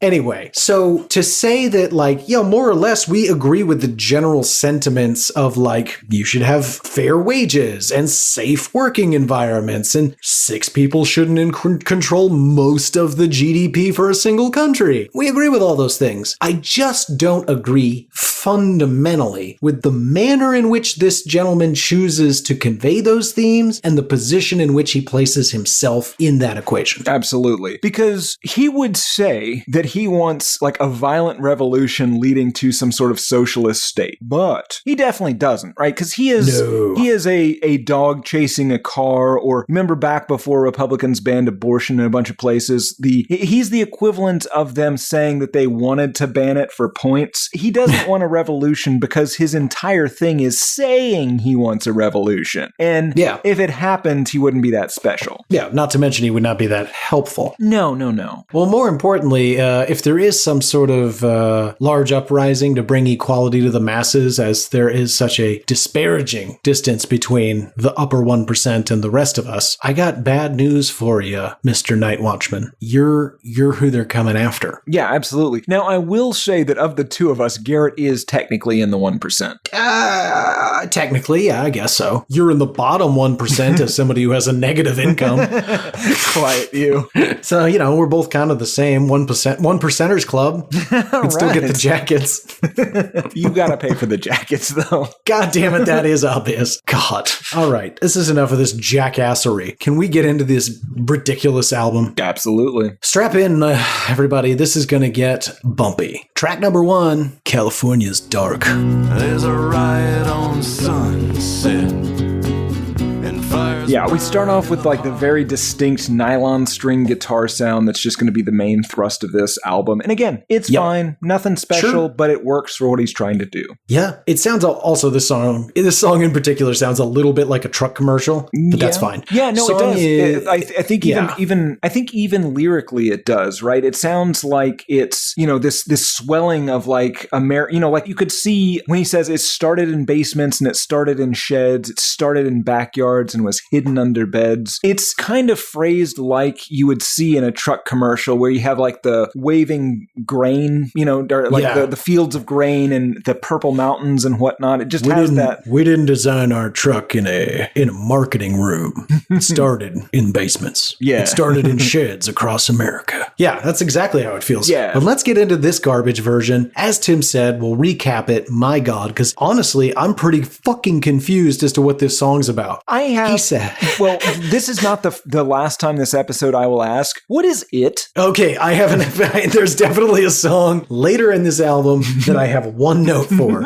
Speaker 2: Anyway, so to say that, like, more or less we agree with the general sentiments of, like, you should have fair wages and safe working environments, and 6 people shouldn't control most of the GDP for a single country. We agree with all those things. I just don't agree fundamentally with the manner in which this gentleman chooses to convey those themes and the position in which he places himself in that equation.
Speaker 3: Absolutely. Because he would say that he wants like a violent revolution leading to some sort of socialist state. But he definitely doesn't, right? Because he is a dog chasing a car, or remember back before Republicans banned abortion in a bunch of places, he's the equivalent of them saying that they wanted to ban it for points. He doesn't want a revolution because his entire thing is saying he wants a revolution. And if it happened, he wouldn't be that special.
Speaker 2: Yeah, not to mention he would not be that helpful.
Speaker 3: No.
Speaker 2: Well, more importantly, certainly, if there is some sort of large uprising to bring equality to the masses, as there is such a disparaging distance between the upper 1% and the rest of us, I got bad news for you, Mr. Nightwatchman. You're who they're coming after.
Speaker 3: Yeah, absolutely. Now, I will say that of the two of us, Garrett is technically in the 1%.
Speaker 2: Technically, yeah, I guess so. You're in the bottom 1% as somebody who has a negative income.
Speaker 3: Quiet you.
Speaker 2: So, we're both kind of the same 1%ers club. You can still get the jackets.
Speaker 3: You gotta pay for the jackets, though.
Speaker 2: God damn it, that is obvious. God. All right, this is enough of this jackassery. Can we get into this ridiculous album?
Speaker 3: Absolutely.
Speaker 2: Strap in, everybody. This is going to get bumpy. Track number 1, California's Dark.
Speaker 4: There's a riot on Sunset.
Speaker 3: Yeah, we start off with like the very distinct nylon string guitar sound that's just going to be the main thrust of this album. And again, it's fine, nothing special, but it works for what he's trying to do.
Speaker 2: Yeah, it sounds also this song in particular sounds a little bit like a truck commercial, but that's fine.
Speaker 3: Yeah, no, it does. I think even lyrically it does, right? It sounds like it's, this swelling of like like you could see when he says it started in basements and it started in sheds, it started in backyards and was hidden under beds. It's kind of phrased like you would see in a truck commercial where you have like the waving grain, the fields of grain and the purple mountains and whatnot. It just has that.
Speaker 2: We didn't design our truck in a marketing room. It started in basements.
Speaker 3: Yeah.
Speaker 2: It started in sheds across America. Yeah, that's exactly how it feels.
Speaker 3: Yeah.
Speaker 2: But let's get into this garbage version. As Tim said, we'll recap it. My God, because honestly, I'm pretty fucking confused as to what this song's about. He said,
Speaker 3: well, this is not the last time this episode I will ask, what is it?
Speaker 2: Okay, I haven't. There's definitely a song later in this album that I have one note for.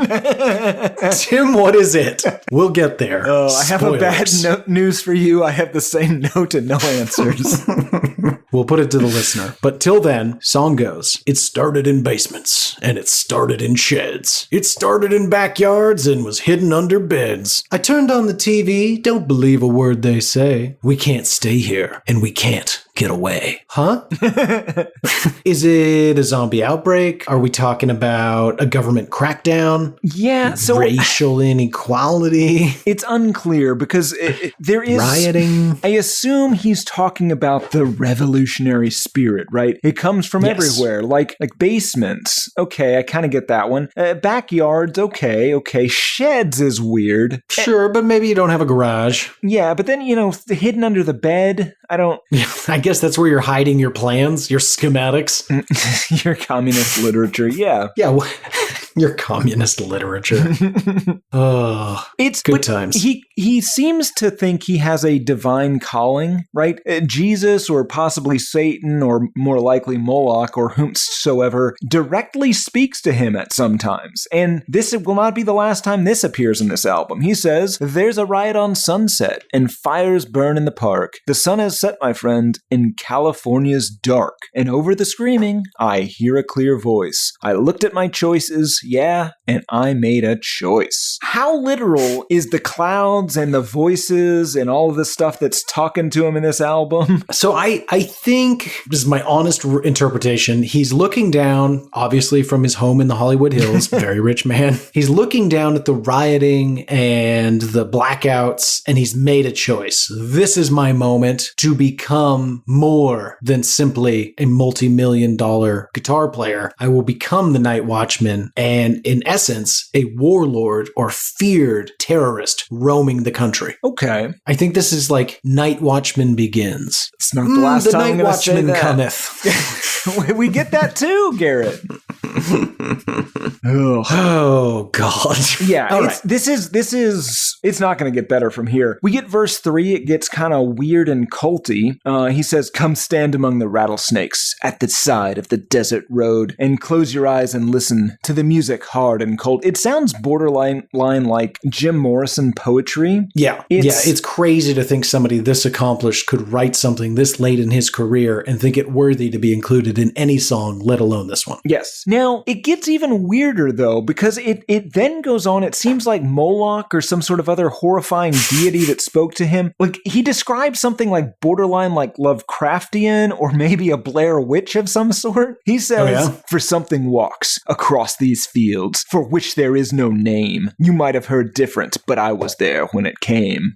Speaker 2: Tim, what is it? We'll get there.
Speaker 3: Oh, I have a bad news for you. I have the same note and no answers.
Speaker 2: We'll put it to the listener. But till then, song goes, it started in basements, and it started in sheds. It started in backyards and was hidden under beds. I turned on the TV, don't believe a word they say. We can't stay here, and we can't get away. Huh? Is it a zombie outbreak? Are we talking about a government crackdown?
Speaker 3: Yeah, so
Speaker 2: racial inequality?
Speaker 3: It's unclear because there is
Speaker 2: rioting.
Speaker 3: I assume he's talking about the revolutionary spirit, right? It comes from everywhere, like basements. Okay, I kind of get that one. Backyards, okay. Sheds is weird.
Speaker 2: Sure, but maybe you don't have a garage.
Speaker 3: Yeah, but then, hidden under the bed, I don't...
Speaker 2: I guess that's where you're hiding your plans, your schematics.
Speaker 3: Your communist literature, yeah.
Speaker 2: Yeah, your communist literature. Oh, it's good times.
Speaker 3: He seems to think he has a divine calling, right? Jesus or possibly Satan or more likely Moloch or whomsoever directly speaks to him at some times. And this will not be the last time this appears in this album. He says, there's a riot on Sunset and fires burn in the park. The sun has set, my friend, in California's dark. And over the screaming, I hear a clear voice. I looked at my choices, yeah, and I made a choice. How literal is the clouds and the voices and all of the stuff that's talking to him in this album?
Speaker 2: So I think, this is my honest interpretation, he's looking down, obviously from his home in the Hollywood Hills, very rich man. He's looking down at the rioting and the blackouts, and he's made a choice. This is my moment to become more than simply a multi-million-dollar guitar player. I will become the Nightwatchman and, in essence, a warlord or feared terrorist roaming the country.
Speaker 3: Okay.
Speaker 2: I think this is like Nightwatchman begins.
Speaker 3: It's not the last time
Speaker 2: the Nightwatchman cometh.
Speaker 3: We get that too, Garrett.
Speaker 2: Oh God.
Speaker 3: Yeah, this is it's not going to get better from here. We get verse 3, it gets kind of weird and culty. He says, come stand among the rattlesnakes at the side of the desert road and close your eyes and listen to the music music hard and cold. It sounds borderline like Jim Morrison poetry.
Speaker 2: Yeah. It's crazy to think somebody this accomplished could write something this late in his career and think it worthy to be included in any song, let alone this one.
Speaker 3: Yes. Now, it gets even weirder, though, because it then goes on. It seems like Moloch or some sort of other horrifying deity that spoke to him. Like, he describes something like borderline like Lovecraftian or maybe a Blair Witch of some sort. He says, for something walks across these fields for which there is no name. You might have heard different, but I was there when it came.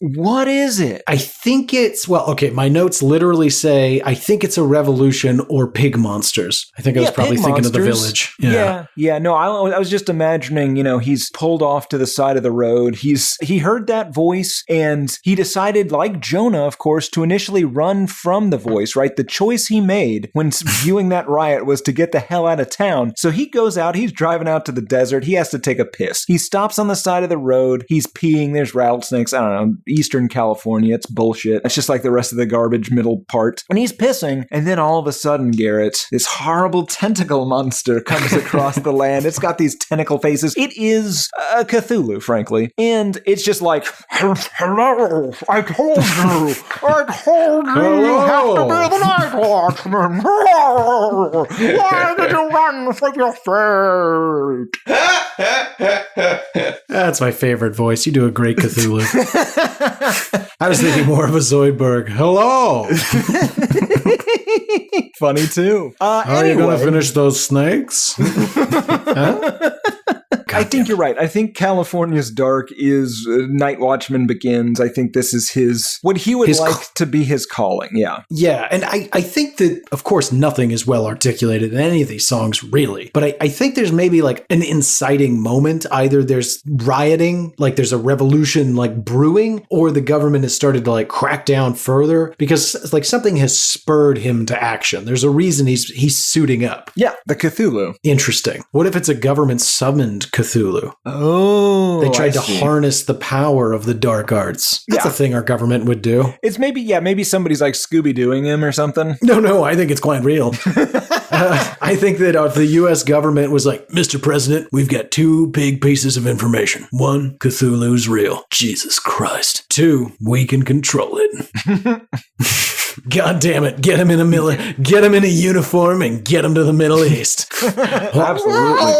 Speaker 3: What is it?
Speaker 2: I think it's, my notes literally say, I think it's a revolution or pig monsters. I think I was probably thinking of The Village.
Speaker 3: Yeah. No, I was just imagining, he's pulled off to the side of the road. He heard that voice and he decided, like Jonah, of course, to initially run from the voice, right? The choice he made when viewing that riot was to get the hell out of town. So he goes out, he's driving out to the desert. He has to take a piss. He stops on the side of the road. He's peeing. There's rattlesnakes. I don't know. Eastern California. It's bullshit. It's just like the rest of the garbage middle part. And he's pissing. And then all of a sudden, Garrett, this horrible tentacle monster comes across the land. It's got these tentacle faces. It is a Cthulhu, frankly. And it's just like, hello, I told you. You have to be the Night Watchman. Why did you run from your fate?
Speaker 2: That's my favorite voice. You do a great Cthulhu. I was thinking more of a Zoidberg. Hello.
Speaker 3: Funny too.
Speaker 2: Are you going to finish those snakes? Huh?
Speaker 3: I think you're right. I think California's Dark is Nightwatchman Begins. I think this is what he would like to be his calling. Yeah.
Speaker 2: Yeah. And I think that, of course, nothing is well articulated in any of these songs, really. But I think there's maybe like an inciting moment. Either there's rioting, like there's a revolution like brewing, or the government has started to like crack down further because like something has spurred him to action. There's a reason he's suiting up.
Speaker 3: Yeah. The Cthulhu.
Speaker 2: Interesting. What if it's a government summoned Cthulhu?
Speaker 3: Oh,
Speaker 2: they tried to harness the power of the dark arts. That's a thing our government would do.
Speaker 3: It's maybe somebody's like Scooby-Dooing him or something.
Speaker 2: No, I think it's quite real. I think that if the U.S. government was like, Mr. President, we've got 2 big pieces of information. 1, Cthulhu's real. Jesus Christ. 2, we can control it. God damn it. Get him in a uniform and get him to the Middle East.
Speaker 3: Absolutely.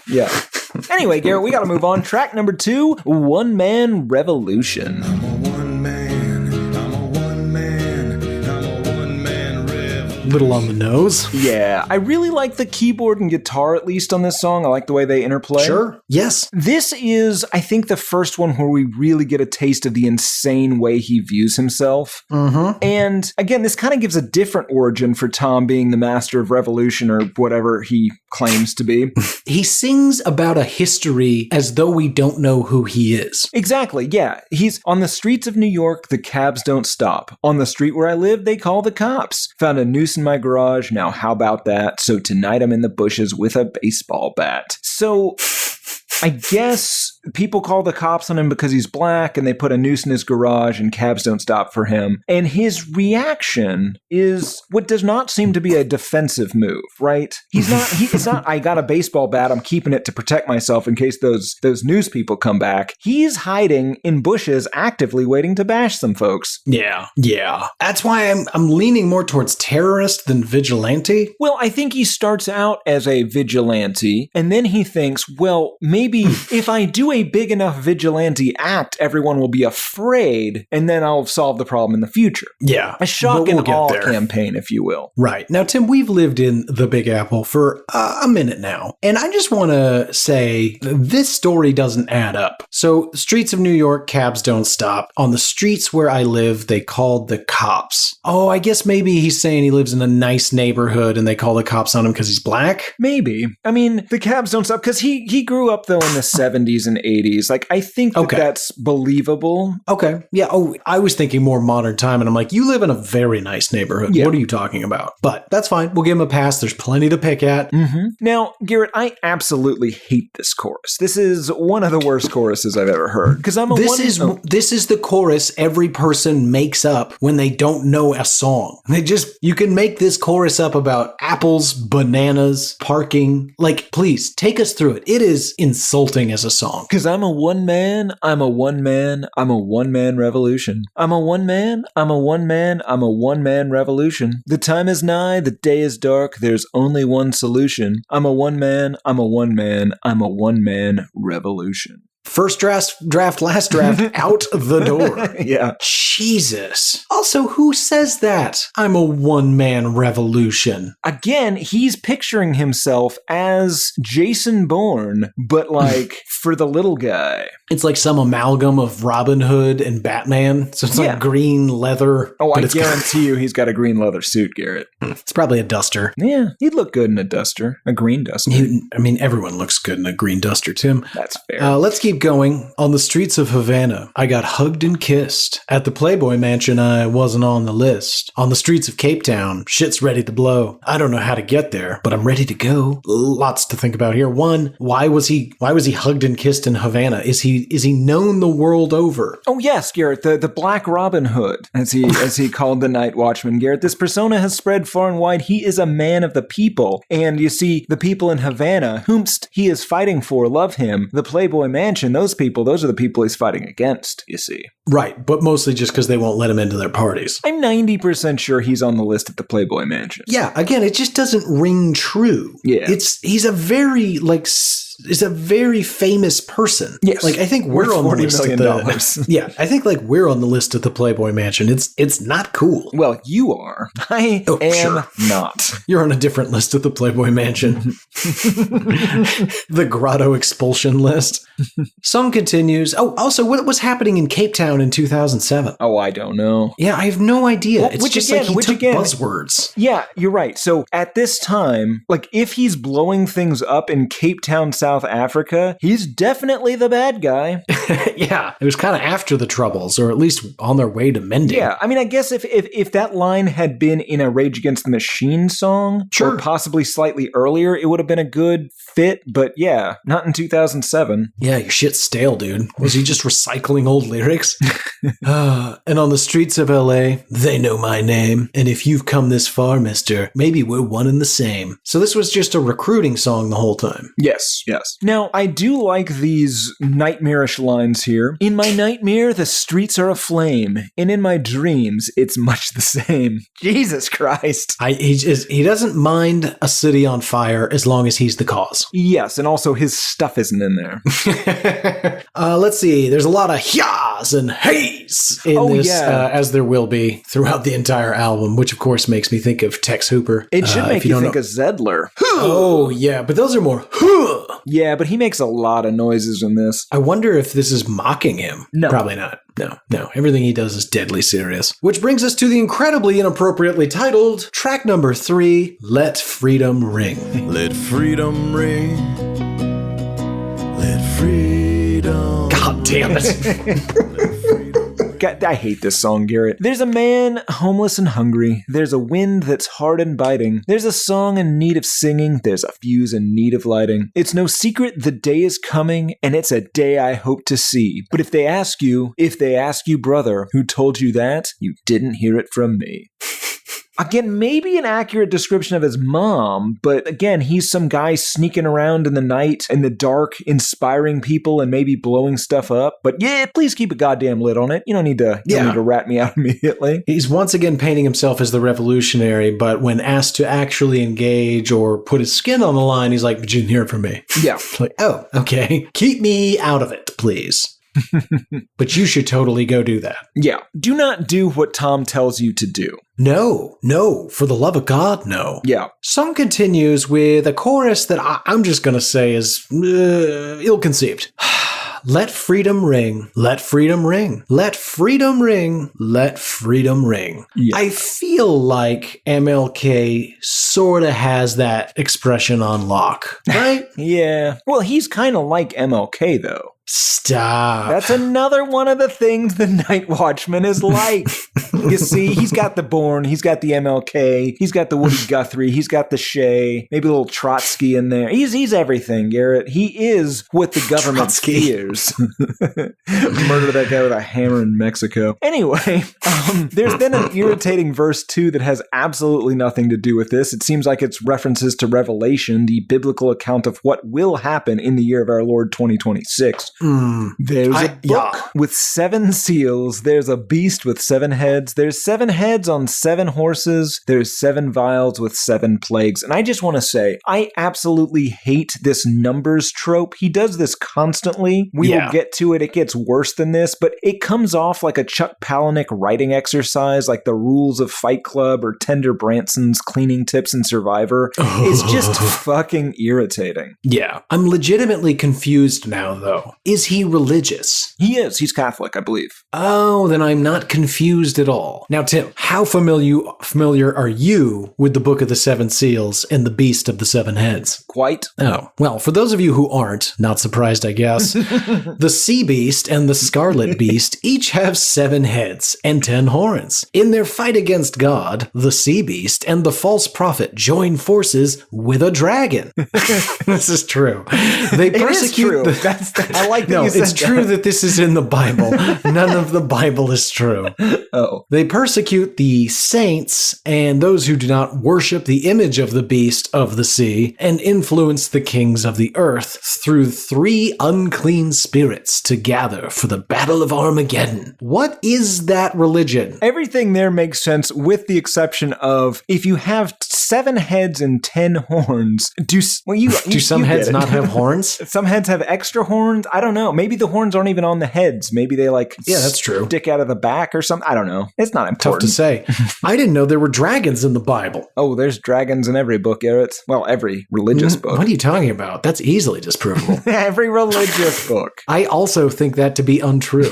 Speaker 3: Yeah. Anyway, Garrett, we got to move on. Track number 2, One Man Revolution.
Speaker 2: Little on the nose.
Speaker 3: Yeah, I really like the keyboard and guitar, at least on this song. I like the way they interplay.
Speaker 2: Sure. Yes.
Speaker 3: This is, I think, the first one where we really get a taste of the insane way he views himself.
Speaker 2: Mm-hmm.
Speaker 3: And again, this kind of gives a different origin for Tom being the master of revolution or whatever he claims to be.
Speaker 2: He sings about a history as though we don't know who he is.
Speaker 3: Exactly, yeah. He's on the streets of New York, the cabs don't stop. On the street where I live, they call the cops. Found a noose in my garage, now how about that? So tonight I'm in the bushes with a baseball bat. So I guess people call the cops on him because he's black and they put a noose in his garage and cabs don't stop for him. And his reaction is what does not seem to be a defensive move, right? It's not, I got a baseball bat, I'm keeping it to protect myself in case those news people come back. He's hiding in bushes, actively waiting to bash some folks.
Speaker 2: Yeah. That's why I'm leaning more towards terrorist than vigilante.
Speaker 3: Well, I think he starts out as a vigilante and then he thinks, well, maybe if I do a big enough vigilante act, everyone will be afraid, and then I'll solve the problem in the future.
Speaker 2: Yeah.
Speaker 3: A shock and awe campaign, if you will.
Speaker 2: Right. Now, Tim, we've lived in the Big Apple for a minute now, and I just want to say this story doesn't add up. So, streets of New York, cabs don't stop. On the streets where I live, they called the cops. Oh, I guess maybe he's saying he lives in a nice neighborhood and they call the cops on him because he's black?
Speaker 3: Maybe. I mean, the cabs don't stop because he grew up, though, though, in the 70s and 80s. Like, I think that's believable.
Speaker 2: Okay. Yeah. Oh, I was thinking more modern time, and I'm like, you live in a very nice neighborhood. Yeah. What are you talking about? But that's fine. We'll give him a pass. There's plenty to pick at.
Speaker 3: Mm-hmm. Now, Garrett, I absolutely hate this chorus. This is one of the worst choruses I've ever heard. Because This
Speaker 2: is the chorus every person makes up when they don't know a song. You can make this chorus up about apples, bananas, parking. Like, please, take us through it. It is insulting as a song.
Speaker 3: Because I'm a one man, I'm a one man, I'm a one man revolution. I'm a one man, I'm a one man, I'm a one man revolution. The time is nigh, the day is dark, there's only one solution. I'm a one man, I'm a one man, I'm a one man revolution.
Speaker 2: First draft, last draft, out the door.
Speaker 3: Yeah.
Speaker 2: Jesus. Also, who says that? I'm a one-man revolution.
Speaker 3: Again, he's picturing himself as Jason Bourne, but like for the little guy.
Speaker 2: It's like some amalgam of Robin Hood and Batman. So it's like green leather.
Speaker 3: Oh, I guarantee you he's got a green leather suit, Garrett.
Speaker 2: It's probably a duster.
Speaker 3: Yeah, he'd look good in a duster. A green duster.
Speaker 2: Everyone looks good in a green duster, Tim.
Speaker 3: That's fair.
Speaker 2: Let's keep going. On the streets of Havana, I got hugged and kissed. At the Playboy Mansion, I wasn't on the list. On the streets of Cape Town, shit's ready to blow. I don't know how to get there, but I'm ready to go. Lots to think about here. One, why was he hugged and kissed in Havana? Is he known the world over?
Speaker 3: Oh yes, Garrett, the Black Robin Hood, as he called the Nightwatchman. Garrett, this persona has spread far and wide. He is a man of the people, and you see, the people in Havana, whomst he is fighting for, love him. The Playboy Mansion, those are the people he's fighting against, you see.
Speaker 2: Right, but mostly just because they won't let him into their parties.
Speaker 3: I'm 90% sure he's on the list at the Playboy Mansion.
Speaker 2: Yeah, again, it just doesn't ring true.
Speaker 3: Yeah.
Speaker 2: He's a very, is a very famous person.
Speaker 3: Yes.
Speaker 2: Like, I think we're on the list
Speaker 3: $40 million.
Speaker 2: Yeah, I think we're on the list at the Playboy Mansion. It's not cool.
Speaker 3: Well, you are. I am not.
Speaker 2: You're on a different list at the Playboy Mansion. The Grotto Expulsion list. Song continues. Oh, also, what was happening in Cape Town in 2007?
Speaker 3: Oh, I don't know.
Speaker 2: Yeah, I have no idea.
Speaker 3: Well,
Speaker 2: it's just like he took buzzwords.
Speaker 3: Yeah, you're right. So at this time, like, if he's blowing things up in Cape Town, South Africa, he's definitely the bad guy.
Speaker 2: Yeah, it was kind of after the Troubles, or at least on their way to mending.
Speaker 3: Yeah, I mean, I guess if that line had been in a Rage Against the Machine song,
Speaker 2: sure,
Speaker 3: or possibly slightly earlier, it would have been a good fit, but yeah, not in 2007.
Speaker 2: Yeah, your shit's stale, dude. Was he just recycling old lyrics? And on the streets of LA, they know my name. And if you've come this far, mister, maybe we're one and the same. So this was just a recruiting song the whole time.
Speaker 3: Yes. Now, I do like these nightmarish lines here. In my nightmare, the streets are aflame. And in my dreams, it's much the same. Jesus Christ.
Speaker 2: He doesn't mind a city on fire as long as he's the cause.
Speaker 3: Yes, and also his stuff isn't in there.
Speaker 2: Let's see. There's a lot of yas and heys in this, as there will be throughout the entire album, which of course makes me think of Tex Hooper.
Speaker 3: It should make you think of Zedler.
Speaker 2: Oh, yeah, but those are more
Speaker 3: Yeah, but he makes a lot of noises in this.
Speaker 2: I wonder if this is mocking him.
Speaker 3: No.
Speaker 2: Probably not. No. Everything he does is deadly serious. Which brings us to the incredibly inappropriately titled track number 3, Let Freedom Ring.
Speaker 4: Let freedom ring. Let freedom.
Speaker 2: God damn it.
Speaker 3: God, I hate this song, Garrett. There's a man homeless and hungry. There's a wind that's hard and biting. There's a song in need of singing. There's a fuse in need of lighting. It's no secret the day is coming, and it's a day I hope to see. But if they ask you, brother, who told you that, you didn't hear it from me. Again, maybe an accurate description of his mom, but again, he's some guy sneaking around in the night, in the dark, inspiring people and maybe blowing stuff up. But yeah, please keep a goddamn lid on it. You don't need to rat me out immediately.
Speaker 2: He's once again painting himself as the revolutionary, but when asked to actually engage or put his skin on the line, he's like, but you didn't hear it from me.
Speaker 3: Yeah.
Speaker 2: Like, oh, okay. Keep me out of it, please. But you should totally go do that.
Speaker 3: Yeah. Do not do what Tom tells you to do.
Speaker 2: No, for the love of God, no.
Speaker 3: Yeah.
Speaker 2: Song continues with a chorus that I'm just going to say is ill-conceived. Let freedom ring, let freedom ring, let freedom ring, let freedom ring.
Speaker 3: Yeah.
Speaker 2: I feel like MLK sort of has that expression on lock, right?
Speaker 3: Yeah. Well, he's kind of like MLK, though.
Speaker 2: Stop.
Speaker 3: That's another one of the things the Nightwatchman is like. You see, he's got the Bourne, he's got the MLK, he's got the Woody Guthrie, he's got the Shea, maybe a little Trotsky in there. He's everything, Garrett. He is what the government fears. Murder that guy with a hammer in Mexico. Anyway, there's then an irritating verse 2 that has absolutely nothing to do with this. It seems like it's references to Revelation, the biblical account of what will happen in the year of our Lord 2026. There's a book with 7 seals. There's a beast with 7 heads. There's 7 heads on 7 horses. There's 7 vials with 7 plagues. And I just want to say, I absolutely hate this numbers trope. He does this constantly. We will get to it. It gets worse than this, but it comes off like a Chuck Palahniuk writing exercise, like the rules of Fight Club or Tender Branson's cleaning tips in Survivor. It's just fucking irritating.
Speaker 2: Yeah. I'm legitimately confused now, though. Is he religious?
Speaker 3: He is. He's Catholic, I believe.
Speaker 2: Oh, then I'm not confused at all. Now, Tim, how familiar are you with the Book of the 7 Seals and the Beast of the 7 Heads?
Speaker 3: Quite.
Speaker 2: Oh, well, for those of you who aren't, not surprised, I guess, the Sea Beast and the Scarlet Beast each have 7 heads and 10 horns. In their fight against God, the Sea Beast and the false prophet join forces with a dragon. This is true. They persecute.
Speaker 3: I like that you said
Speaker 2: it's true that this is in the Bible. None of the Bible is true.
Speaker 3: Oh.
Speaker 2: They persecute the saints and those who do not worship the image of the beast of the sea and influence the kings of the earth through 3 unclean spirits to gather for the battle of Armageddon. What is that religion?
Speaker 3: Everything there makes sense with the exception of if you have 7 heads and 10 horns, do some
Speaker 2: heads not have horns?
Speaker 3: Some heads have extra horns. I don't know. Maybe the horns aren't even on the heads. Maybe they
Speaker 2: that's true.
Speaker 3: Stick out of the back or something. I don't know. It's not important.
Speaker 2: Tough to say. I didn't know there were dragons in the Bible.
Speaker 3: Oh, there's dragons in every book, Garrett. Well, every religious book.
Speaker 2: What are you talking about? That's easily disprovable.
Speaker 3: Every religious book.
Speaker 2: I also think that to be untrue.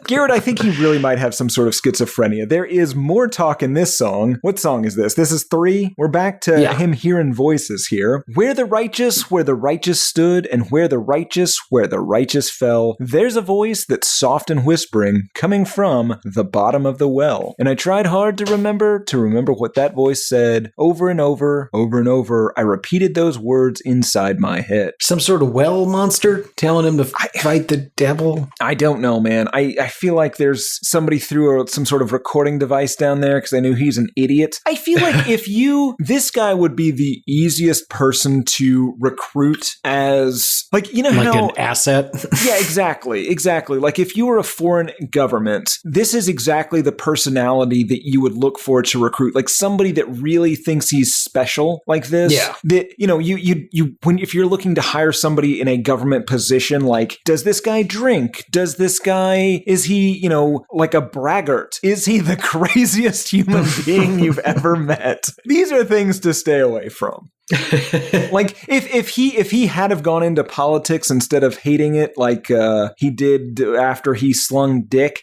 Speaker 3: Garrett, I think he really might have some sort of schizophrenia. There is more talk in this song. What song is this? This is 3. We're back to him hearing voices here. Where the righteous stood, and where the righteous fell, there's a voice that's soft and whispering, coming from the bottom of the well. And I tried hard to remember what that voice said. Over and over, over and over, I repeated those words inside my head.
Speaker 2: Some sort of well monster telling him to fight the devil?
Speaker 3: I don't know, man. I feel like there's somebody threw some sort of recording device down there because I knew he's an idiot. I feel like this guy would be the easiest person to recruit as, like
Speaker 2: an asset?
Speaker 3: Yeah, exactly. Like if you were a foreign government, this is exactly the personality that you would look for to recruit. Like somebody that really thinks he's special like this. Yeah. That, if you're looking to hire somebody in a government position, like, does this guy drink? Is he, like a braggart? Is he the craziest human being you've ever met? These are things to stay away from. Like if he had have gone into politics instead of hating it like he did after he slung dick,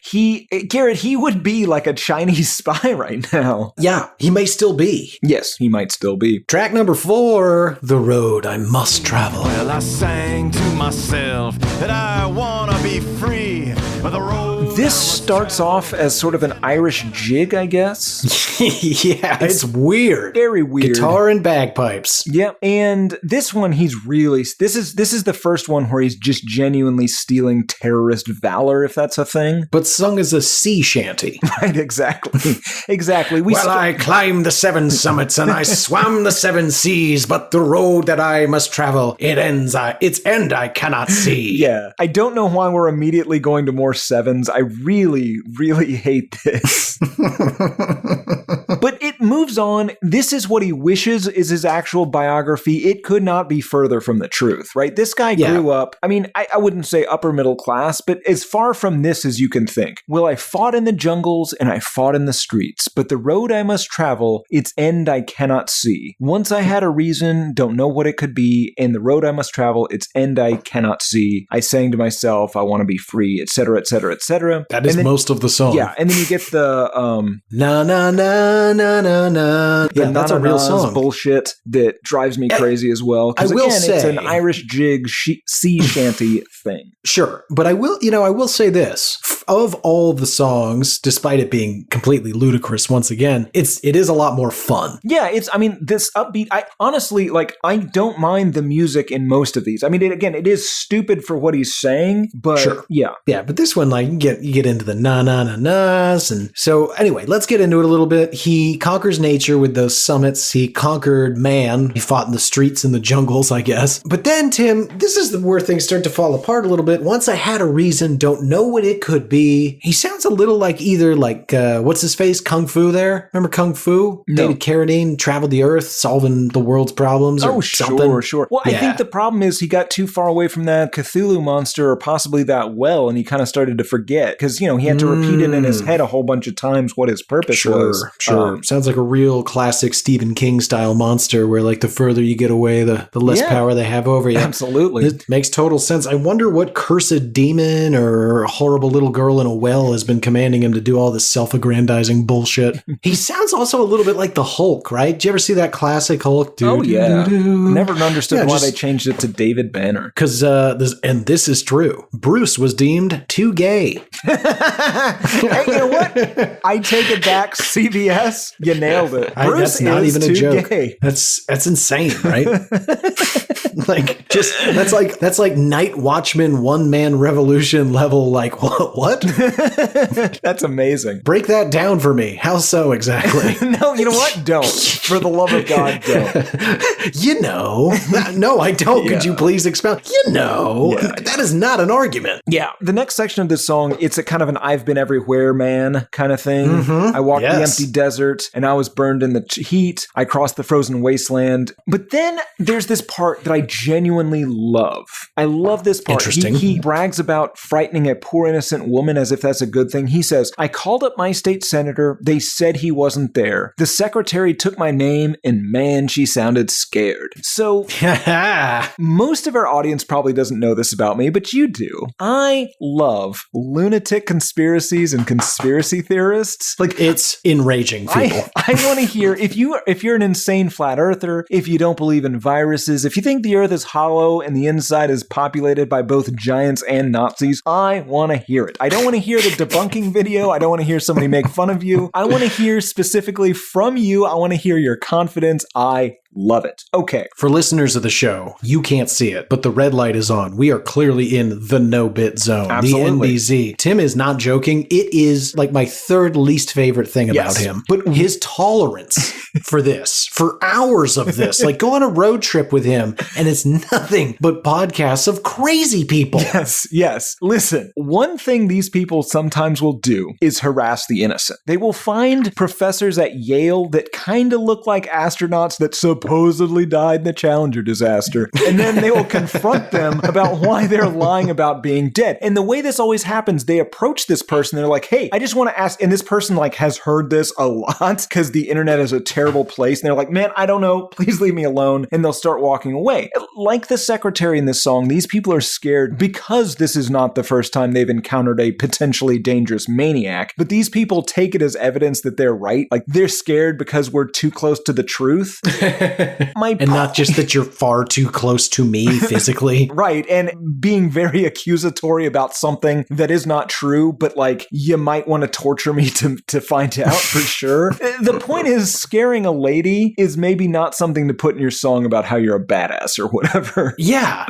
Speaker 3: Garrett, he would be like a Chinese spy right now.
Speaker 2: Yeah, he may still be.
Speaker 3: Yes, he might still be.
Speaker 2: Track number 4, The Road I Must Travel.
Speaker 4: Well, I sang to myself that I wanna be free. The road.
Speaker 3: This starts off as sort of an Irish jig, I guess.
Speaker 2: Yeah, it's weird.
Speaker 3: Very weird.
Speaker 2: Guitar and bagpipes.
Speaker 3: Yep. And this one, this is the first one where he's just genuinely stealing terrorist valor, if that's a thing.
Speaker 2: But sung as a sea shanty.
Speaker 3: Right, exactly.
Speaker 2: I climbed the 7 summits and I swam the 7 seas, but the road that I must travel, its end I cannot see.
Speaker 3: Yeah. I don't know why we're immediately going to more 7s. I really, really hate this. But it moves on. This is what he wishes is his actual biography. It could not be further from the truth, right? This guy grew up, I mean, I wouldn't say upper middle class, but as far from this as you can think. Well, I fought in the jungles and I fought in the streets, but the road I must travel, its end I cannot see. Once I had a reason, don't know what it could be, and the road I must travel, its end I cannot see. I sang to myself, I want to be free, etc., etc., etc.
Speaker 2: That is most of the song.
Speaker 3: Yeah, and then you get the
Speaker 2: na na na na na na. Yeah, that's a real song.
Speaker 3: Bullshit that drives me crazy as well.
Speaker 2: I will say
Speaker 3: it's an Irish jig sea shanty thing.
Speaker 2: Sure, but I will say this: of all the songs, despite it being completely ludicrous, once again, it is a lot more fun.
Speaker 3: Yeah, this upbeat. I honestly I don't mind the music in most of these. I mean, it is stupid for what he's saying, but
Speaker 2: sure.
Speaker 3: Yeah,
Speaker 2: but this one, you get into the na na na nas, and so anyway, let's get into it a little bit. He conquers nature with those summits. He conquered man. He fought in the streets and the jungles, I guess. But then, Tim, this is where things start to fall apart a little bit. Once I had a reason, don't know what it could be. He sounds a little like either what's his face, Kung Fu there? Remember Kung Fu?
Speaker 3: No.
Speaker 2: David Carradine traveled the earth, solving the world's problems or something.
Speaker 3: Sure. Well, I think the problem is he got too far away from that Cthulhu monster or possibly that well, and he kind of started to forget because, he had to repeat it in his head a whole bunch of times what his purpose was.
Speaker 2: Sure. Sounds like a real classic Stephen King style monster where the further you get away, the less power they have over you.
Speaker 3: Absolutely.
Speaker 2: It makes total sense. I wonder what cursed demon or horrible little girl in a well has been commanding him to do all this self-aggrandizing bullshit. He sounds also a little bit like the Hulk, right? Did you ever see that classic Hulk?
Speaker 3: Never understood why they changed it to David Banner.
Speaker 2: Because this is true. Bruce was deemed too gay.
Speaker 3: Hey, you know what? I take it back, CBS. You nailed it. Bruce
Speaker 2: that's not even a joke.
Speaker 3: Gay.
Speaker 2: That's insane, right? That's like Nightwatchman one-man revolution level. What?
Speaker 3: That's amazing.
Speaker 2: Break that down for me. How so exactly?
Speaker 3: No, you know what? Don't. For the love of God, don't.
Speaker 2: No, I don't. Could you please expound? That is not an argument.
Speaker 3: Yeah. The next section of this song, it's a kind of an I've been everywhere man kind of thing.
Speaker 2: Mm-hmm.
Speaker 3: I walked the empty desert and I was burned in the heat. I crossed the frozen wasteland. But then there's this part that I genuinely love. I love this part.
Speaker 2: Interesting.
Speaker 3: He brags about frightening a poor innocent woman as if that's a good thing. He says, I called up my state senator. They said he wasn't there. The secretary took my name and man, she sounded scared. So most of our audience probably doesn't know this about me, but you do. I love lunatic conspiracies and conspiracy theorists.
Speaker 2: It's enraging, people.
Speaker 3: I want to hear, if you're an insane flat earther, if you don't believe in viruses, if you think the earth is hollow and the inside is populated by both giants and Nazis, I want to hear it. I don't want to hear the debunking video. I don't want to hear somebody make fun of you. I want to hear specifically from you. I want to hear your confidence. I love it. Okay.
Speaker 2: For listeners of the show, you can't see it, but the red light is on. We are clearly in the no-bit zone.
Speaker 3: Absolutely.
Speaker 2: The NBZ. Tim is not joking. It is my third least favorite thing about him. But his tolerance for this, for hours of this, go on a road trip with him, and it's nothing but podcasts of crazy people.
Speaker 3: Yes. Listen, one thing these people sometimes will do is harass the innocent. They will find professors at Yale that kind of look like astronauts that supposedly died in the Challenger disaster. And then they will confront them about why they're lying about being dead. And the way this always happens, they approach this person. They're like, hey, I just want to ask. And this person has heard this a lot because the internet is a terrible place. And they're like, man, I don't know. Please leave me alone. And they'll start walking away. Like the secretary in this song, these people are scared because this is not the first time they've encountered a potentially dangerous maniac. But these people take it as evidence that they're right. They're scared because we're too close to the truth.
Speaker 2: Not just that you're far too close to me physically.
Speaker 3: Right. And being very accusatory about something that is not true, but you might want to torture me to find out for sure. The point is, scaring a lady is maybe not something to put in your song about how you're a badass or whatever.
Speaker 2: Yeah.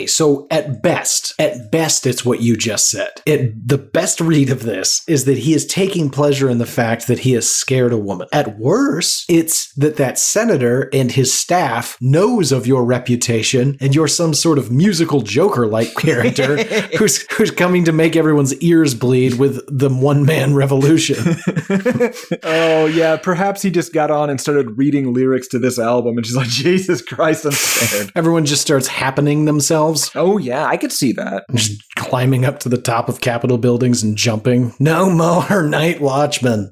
Speaker 2: So at best, it's what you just said. The best read of this is that he is taking pleasure in the fact that he has scared a woman. At worst, it's that senator janitor and his staff knows of your reputation, and you're some sort of musical Joker-like character who's coming to make everyone's ears bleed with the one-man revolution.
Speaker 3: Oh, yeah. Perhaps he just got on and started reading lyrics to this album, and she's like, Jesus Christ, I'm scared.
Speaker 2: Everyone just starts happening themselves.
Speaker 3: Oh, yeah. I could see that.
Speaker 2: Just climbing up to the top of Capitol buildings and jumping. No more Nightwatchman.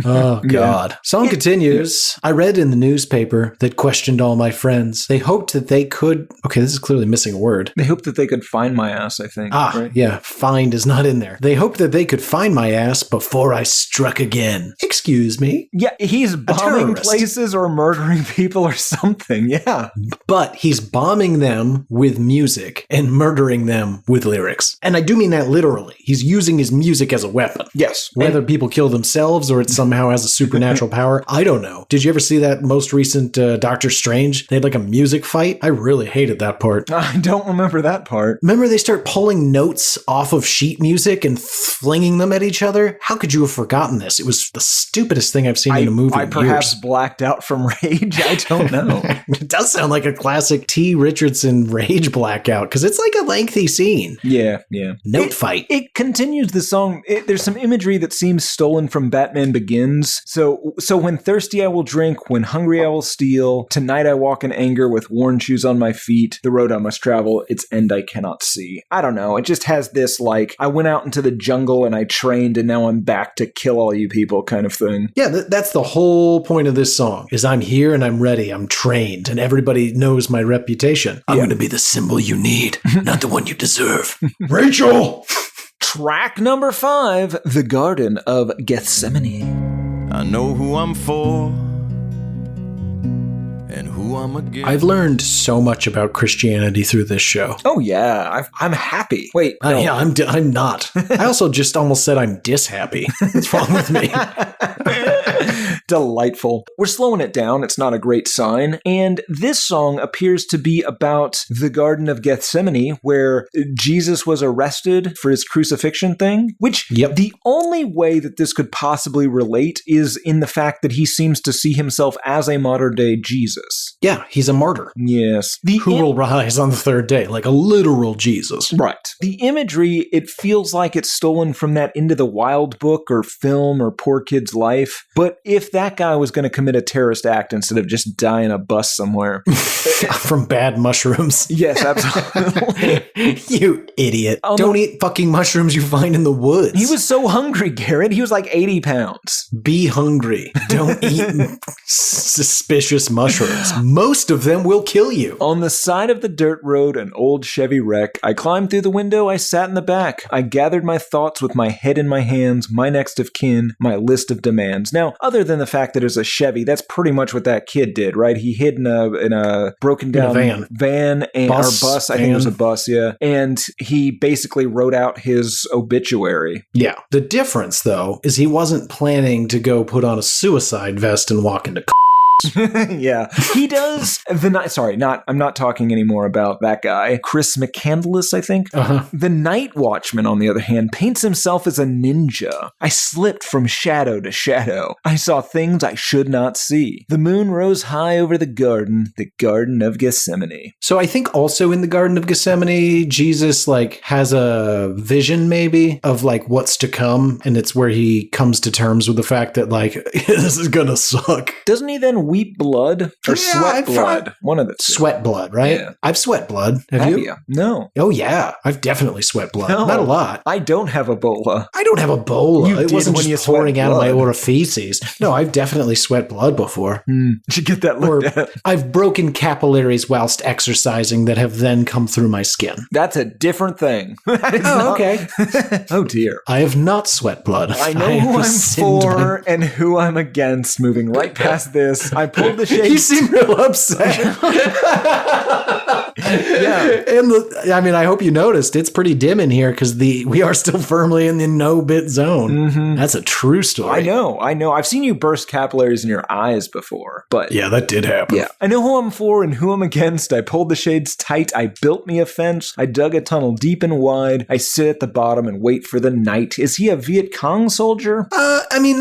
Speaker 2: Oh, God. Yeah. Song continues. I read in the newspaper that questioned all my friends. They hoped that they could... Okay, this is clearly missing a word.
Speaker 3: They hoped that they could find my ass, I think.
Speaker 2: Right? Yeah. Find is not in there. They hoped that they could find my ass before I struck again. Excuse me?
Speaker 3: Yeah, he's bombing places or murdering people or something. Yeah.
Speaker 2: But he's bombing them with music and murdering them with lyrics. And I do mean that literally. He's using his music as a weapon.
Speaker 3: Yes.
Speaker 2: Whether people kill themselves or it somehow has a supernatural power, I don't know. Did you ever see that most recent Doctor Strange? They had like a music fight. I really hated that part.
Speaker 3: I don't remember that part.
Speaker 2: Remember they start pulling notes off of sheet music and flinging them at each other? How could you have forgotten this? It was the stupidest thing I've seen in a movie in years.
Speaker 3: I perhaps blacked out from rage. I don't know.
Speaker 2: It does sound like a classic T. Richardson rage blackout because it's like a lengthy scene.
Speaker 3: Yeah.
Speaker 2: Note fight.
Speaker 3: It continues the song. There's some imagery that seems stolen from Batman Begins. So when thirsty I will drink, when hungry I will steal, tonight I walk in anger with worn shoes on my feet, the road I must travel, its end I cannot see. I don't know. It just has this like, I went out into the jungle and I trained and now I'm back to kill all you people kind of thing.
Speaker 2: Yeah, that's the whole point of this song, is I'm here and I'm ready, I'm trained, and everybody knows my reputation. I'm going to be the symbol you need, not the one you deserve. Rachel!
Speaker 3: Track number 5, The Garden of Gethsemane.
Speaker 4: I know who I'm for and who I'm against.
Speaker 2: I've learned so much about Christianity through this show.
Speaker 3: Oh yeah, I'm happy. Wait, no.
Speaker 2: Yeah, I'm not. I also just almost said I'm dishappy. What's wrong with me?
Speaker 3: Delightful. We're slowing it down. It's not a great sign. And this song appears to be about the Garden of Gethsemane, where Jesus was arrested for his crucifixion thing, which the only way that this could possibly relate is in the fact that he seems to see himself as a modern day Jesus.
Speaker 2: Yeah, he's a martyr.
Speaker 3: Yes.
Speaker 2: Who will rise on the third day, like a literal Jesus.
Speaker 3: Right. The imagery, it feels like it's stolen from that Into the Wild book or film or Poor Kid's Life. But if that guy was going to commit a terrorist act instead of just die in a bus somewhere.
Speaker 2: From bad mushrooms.
Speaker 3: Yes, absolutely.
Speaker 2: You idiot. Don't eat fucking mushrooms you find in the woods.
Speaker 3: He was so hungry, Garrett. He was like 80 pounds.
Speaker 2: Be hungry. Don't eat suspicious mushrooms. Most of them will kill you.
Speaker 3: On the side of the dirt road, an old Chevy wreck. I climbed through the window. I sat in the back. I gathered my thoughts with my head in my hands, my next of kin, my list of demands. Now, other than the fact that it was a Chevy, that's pretty much what that kid did, right? He hid in a broken down van and bus. I think it was a bus, yeah. And he basically wrote out his obituary.
Speaker 2: Yeah. The difference, though, is he wasn't planning to go put on a suicide vest and walk into
Speaker 3: Yeah. He does I'm not talking anymore about that guy. Chris McCandless, I think.
Speaker 2: Uh-huh.
Speaker 3: The Nightwatchman, on the other hand, paints himself as a ninja. I slipped from shadow to shadow. I saw things I should not see. The moon rose high over the Garden of Gethsemane.
Speaker 2: So I think also in the Garden of Gethsemane, Jesus has a vision maybe of what's to come, and it's where he comes to terms with the fact that this is gonna suck.
Speaker 3: Doesn't he then weep blood or sweat blood? One of the two.
Speaker 2: Sweat blood, right? Yeah. I've sweat blood. Have you?
Speaker 3: No.
Speaker 2: Oh yeah, I've definitely sweat blood. No, not a lot.
Speaker 3: I don't have Ebola.
Speaker 2: I don't have Ebola. It wasn't
Speaker 3: when
Speaker 2: just pouring out of my orifices. No, I've definitely sweat blood before.
Speaker 3: Should get that looked at.
Speaker 2: I've broken capillaries whilst exercising that have then come through my skin.
Speaker 3: That's a different thing.
Speaker 2: Okay.
Speaker 3: Oh dear.
Speaker 2: I have not sweat blood.
Speaker 3: I know who I'm for and who I'm against. Moving right past this. I pulled the shades.
Speaker 2: You seem real upset.
Speaker 3: Yeah.
Speaker 2: And I hope you noticed it's pretty dim in here because we are still firmly in the no-bit zone.
Speaker 3: Mm-hmm.
Speaker 2: That's a true story.
Speaker 3: I know. I've seen you burst capillaries in your eyes before, but
Speaker 2: Yeah, that did happen.
Speaker 3: yeah. I know who I'm for and who I'm against. I pulled the shades tight. I built me a fence. I dug a tunnel deep and wide. I sit at the bottom and wait for the night. Is he a Viet Cong soldier?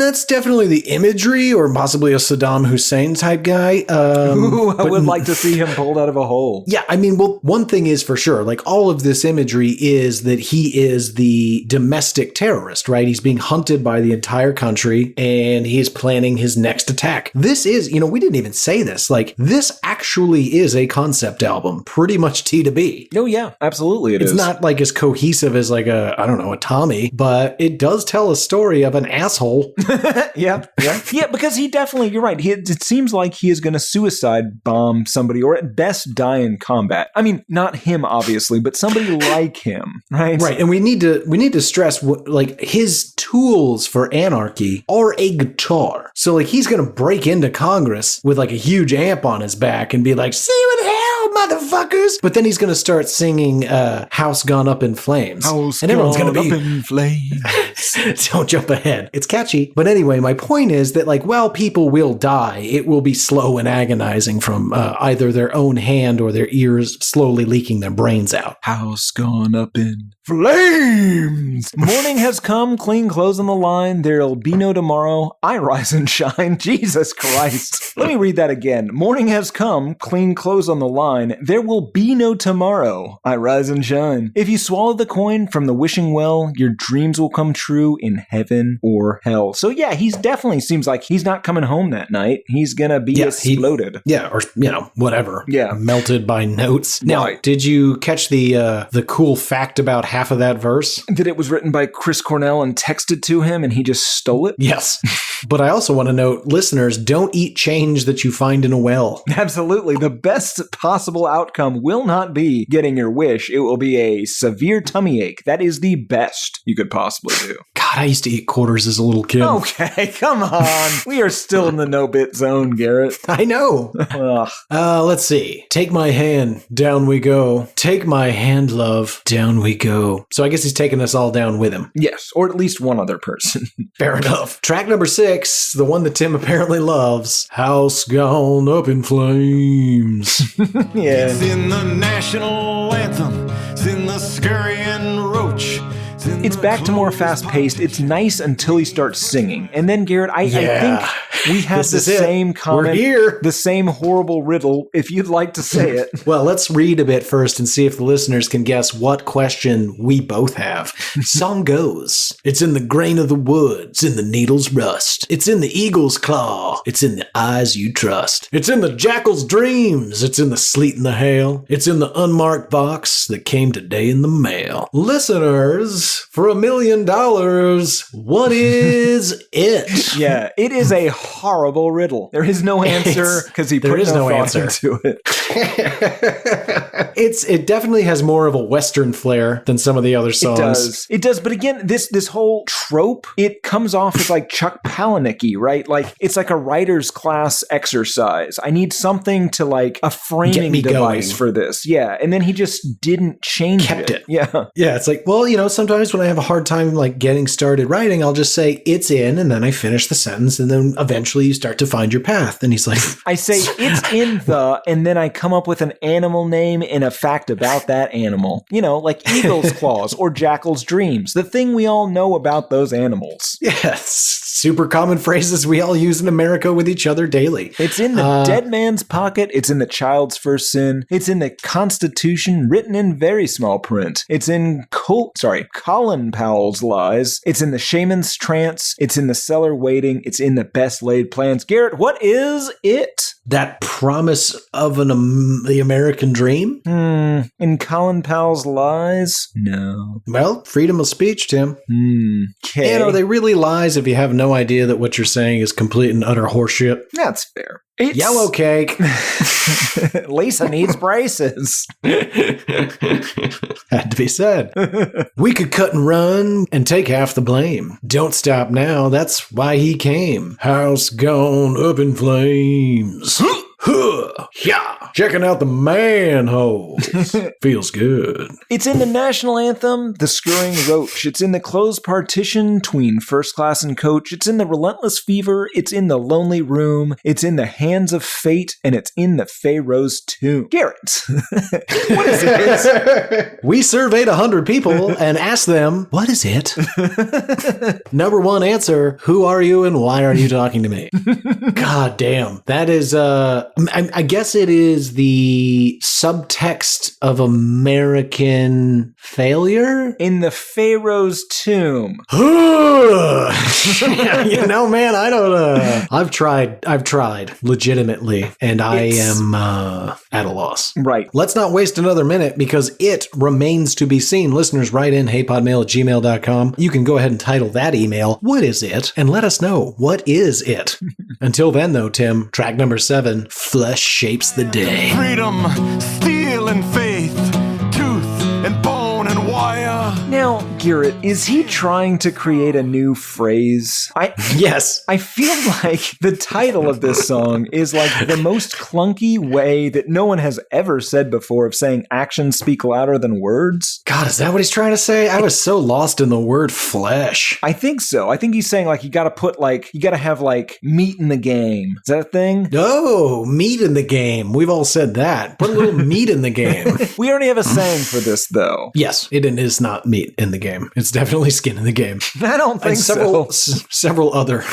Speaker 2: That's definitely the imagery, or possibly a Saddam Hussein type guy.
Speaker 3: Ooh, I would like to see him pulled out of a hole.
Speaker 2: Yeah, one thing is for sure, like all of this imagery is that he is the domestic terrorist, right? He's being hunted by the entire country and he is planning his next attack. This is, we didn't even say this, like this actually is a concept album, pretty much T to B.
Speaker 3: Oh yeah, absolutely it is.
Speaker 2: It's not like as cohesive as like a Tommy, but it does tell a story of an asshole.
Speaker 3: Yeah, because he definitely, you're right. It seems like he is going to suicide bomb somebody, or at best die in combat. I mean, not him, obviously, but somebody like him, right?
Speaker 2: Right, and we need to stress like his tools for anarchy are a guitar. So like he's going to break into Congress with like a huge amp on his back and be like, "See what the hell, motherfuckers!" But then he's going to start singing "House Gone Up in Flames," and everyone's going to be
Speaker 4: up in flames.
Speaker 2: Don't jump ahead. It's catchy. But anyway, my point is that like while people will die, it will be slow and agonizing from either their own hand or their ears slowly leaking their brains out.
Speaker 4: House gone up in flames.
Speaker 3: Morning has come, clean clothes on the line. There'll be no tomorrow. I rise and shine. Jesus Christ. Let me read that again. Morning has come, clean clothes on the line. There will be no tomorrow. I rise and shine. If you swallow the coin from the wishing well, your dreams will come true in heaven or hell. So yeah, he's definitely seems like he's not coming home that night. He's gonna be exploded.
Speaker 2: Or whatever.
Speaker 3: Yeah.
Speaker 2: Melted by notes. Now,
Speaker 3: Right.
Speaker 2: did you catch the cool fact about half of that verse?
Speaker 3: That it was written by Chris Cornell and texted to him and he just stole it?
Speaker 2: Yes. But I also want to note, listeners, don't eat change that you find in a well.
Speaker 3: Absolutely. The best possible outcome will not be getting your wish. It will be a severe tummy ache. That is the best you could possibly do.
Speaker 2: God, I used to eat quarters as a little kid.
Speaker 3: Okay, come on. We are still in the no-bit zone, Garrett.
Speaker 2: I know.
Speaker 3: Ugh.
Speaker 2: Let's see. Take my hand, down we go. Take my hand, love, down we go. So I guess he's taking us all down with him.
Speaker 3: Yes, or at least one other person.
Speaker 2: Fair enough. Track number 6, the one that Tim apparently loves. House Gone Up in Flames.
Speaker 3: Yeah.
Speaker 4: It's in the national anthem. It's in the scurrying roach.
Speaker 3: It's back to more fast-paced. It's nice until he starts singing. And then, Garrett, I think we have
Speaker 2: This
Speaker 3: the
Speaker 2: is it.
Speaker 3: same comment.
Speaker 2: We're here.
Speaker 3: The same horrible riddle, if you'd like to say it.
Speaker 2: Well, let's read a bit first and see if the listeners can guess what question we both have. Song goes, it's in the grain of the wood, it's in the needle's rust, it's in the eagle's claw, it's in the eyes you trust, it's in the jackal's dreams, it's in the sleet and the hail, it's in the unmarked box that came today in the mail. Listeners, for $1 million, what is it?
Speaker 3: Yeah, it is a horrible riddle. There is no answer because he put no thought into it.
Speaker 2: It definitely has more of a Western flair than some of the other songs.
Speaker 3: It does. But again, this whole trope, it comes off as like Chuck Palahniuk-y, right? Like it's like a writer's class exercise. I need something to like a framing device for this. Yeah. And then he just didn't change it. Yeah.
Speaker 2: Yeah. It's like, well, sometimes when I have a hard time like getting started writing, I'll just say it's in, and then I finish the sentence, and then eventually you start to find your path. And he's like,
Speaker 3: I say it's in the, and then I come up with an animal name and a fact about that animal. Like eagle's claws or jackal's dreams. The thing we all know about those animals.
Speaker 2: yes, super common phrases we all use in America with each other daily.
Speaker 3: It's in the dead man's pocket. It's in the child's first sin. It's in the Constitution, written in very small print. It's in Colin Powell's lies. It's in the shaman's trance. It's in the cellar waiting. It's in the best laid plans. Garrett, what is it?
Speaker 2: That promise of the American dream?
Speaker 3: In Colin Powell's lies? No.
Speaker 2: Well, freedom of speech, Tim.
Speaker 3: Okay.
Speaker 2: And are they really lies if you have no idea that what you're saying is complete and utter horseshit?
Speaker 3: That's fair. It's
Speaker 2: yellow cake.
Speaker 3: Lisa needs braces.
Speaker 2: Had to be said. We could cut and run and take half the blame. Don't stop now, that's why he came. House gone up in flames. Huh, yeah. Checking out the manholes. Feels good.
Speaker 3: It's in the national anthem, The Scurrying Roach. It's in the closed partition between First Class and Coach. It's in the Relentless Fever. It's in the Lonely Room. It's in the Hands of Fate. And it's in the Pharaoh's Tomb. Garrett, what is it?
Speaker 2: We surveyed 100 people and asked them, what is it? Number one answer, who are you and why are you talking to me? God damn. That is, I guess it is the subtext of American failure?
Speaker 3: In the Pharaoh's Tomb.
Speaker 2: You know, man, I don't, I've tried legitimately, and I am at a loss.
Speaker 3: Right.
Speaker 2: Let's not waste another minute because it remains to be seen. Listeners, write in hatePodMail@gmail.com. You can go ahead and title that email, What Is It? And let us know, what is it? Until then, though, Tim, track number 7, Flesh Shapes the Day.
Speaker 4: Freedom, steel and faith, tooth and bone and wire.
Speaker 3: Now, Garrett, is he trying to create a new phrase?
Speaker 2: Yes.
Speaker 3: I feel like the title of this song is like the most clunky way that no one has ever said before of saying actions speak louder than words.
Speaker 2: God, is that what he's trying to say? I was so lost in the word flesh.
Speaker 3: I think so. I think he's saying like you gotta have like meat in the game. Is that a thing?
Speaker 2: Oh, meat in the game. We've all said that. Put a little meat in the game.
Speaker 3: We already have a saying for this though.
Speaker 2: Yes, it is not meat in the game. It's definitely skin in the game.
Speaker 3: I don't think so.
Speaker 2: Several other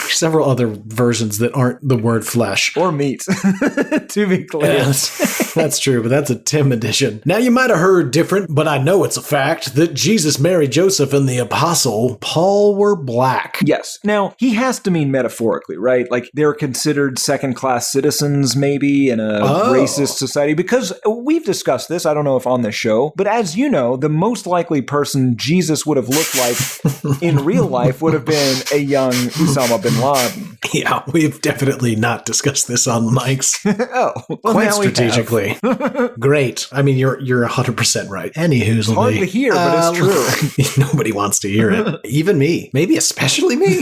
Speaker 2: versions that aren't the word flesh.
Speaker 3: Or meat, to be clear.
Speaker 2: Yes, that's true, but that's a Tim edition. Now, you might have heard different, but I know it's a fact that Jesus, Mary, Joseph, and the Apostle Paul were black.
Speaker 3: Yes. Now, he has to mean metaphorically, right? Like, they're considered second-class citizens, maybe, in a racist society. Because we've discussed this, I don't know if on this show, but as you know, the most likely person Jesus would have looked like in real life would have been a young Osama bin Laden.
Speaker 2: Yeah, we've definitely not discussed this on mics.
Speaker 3: Well,
Speaker 2: quite strategically. Great. I mean, you're 100% right. Anywho's
Speaker 3: hard to hear, but it's
Speaker 2: true. Nobody wants to hear it. Even me. Maybe especially me.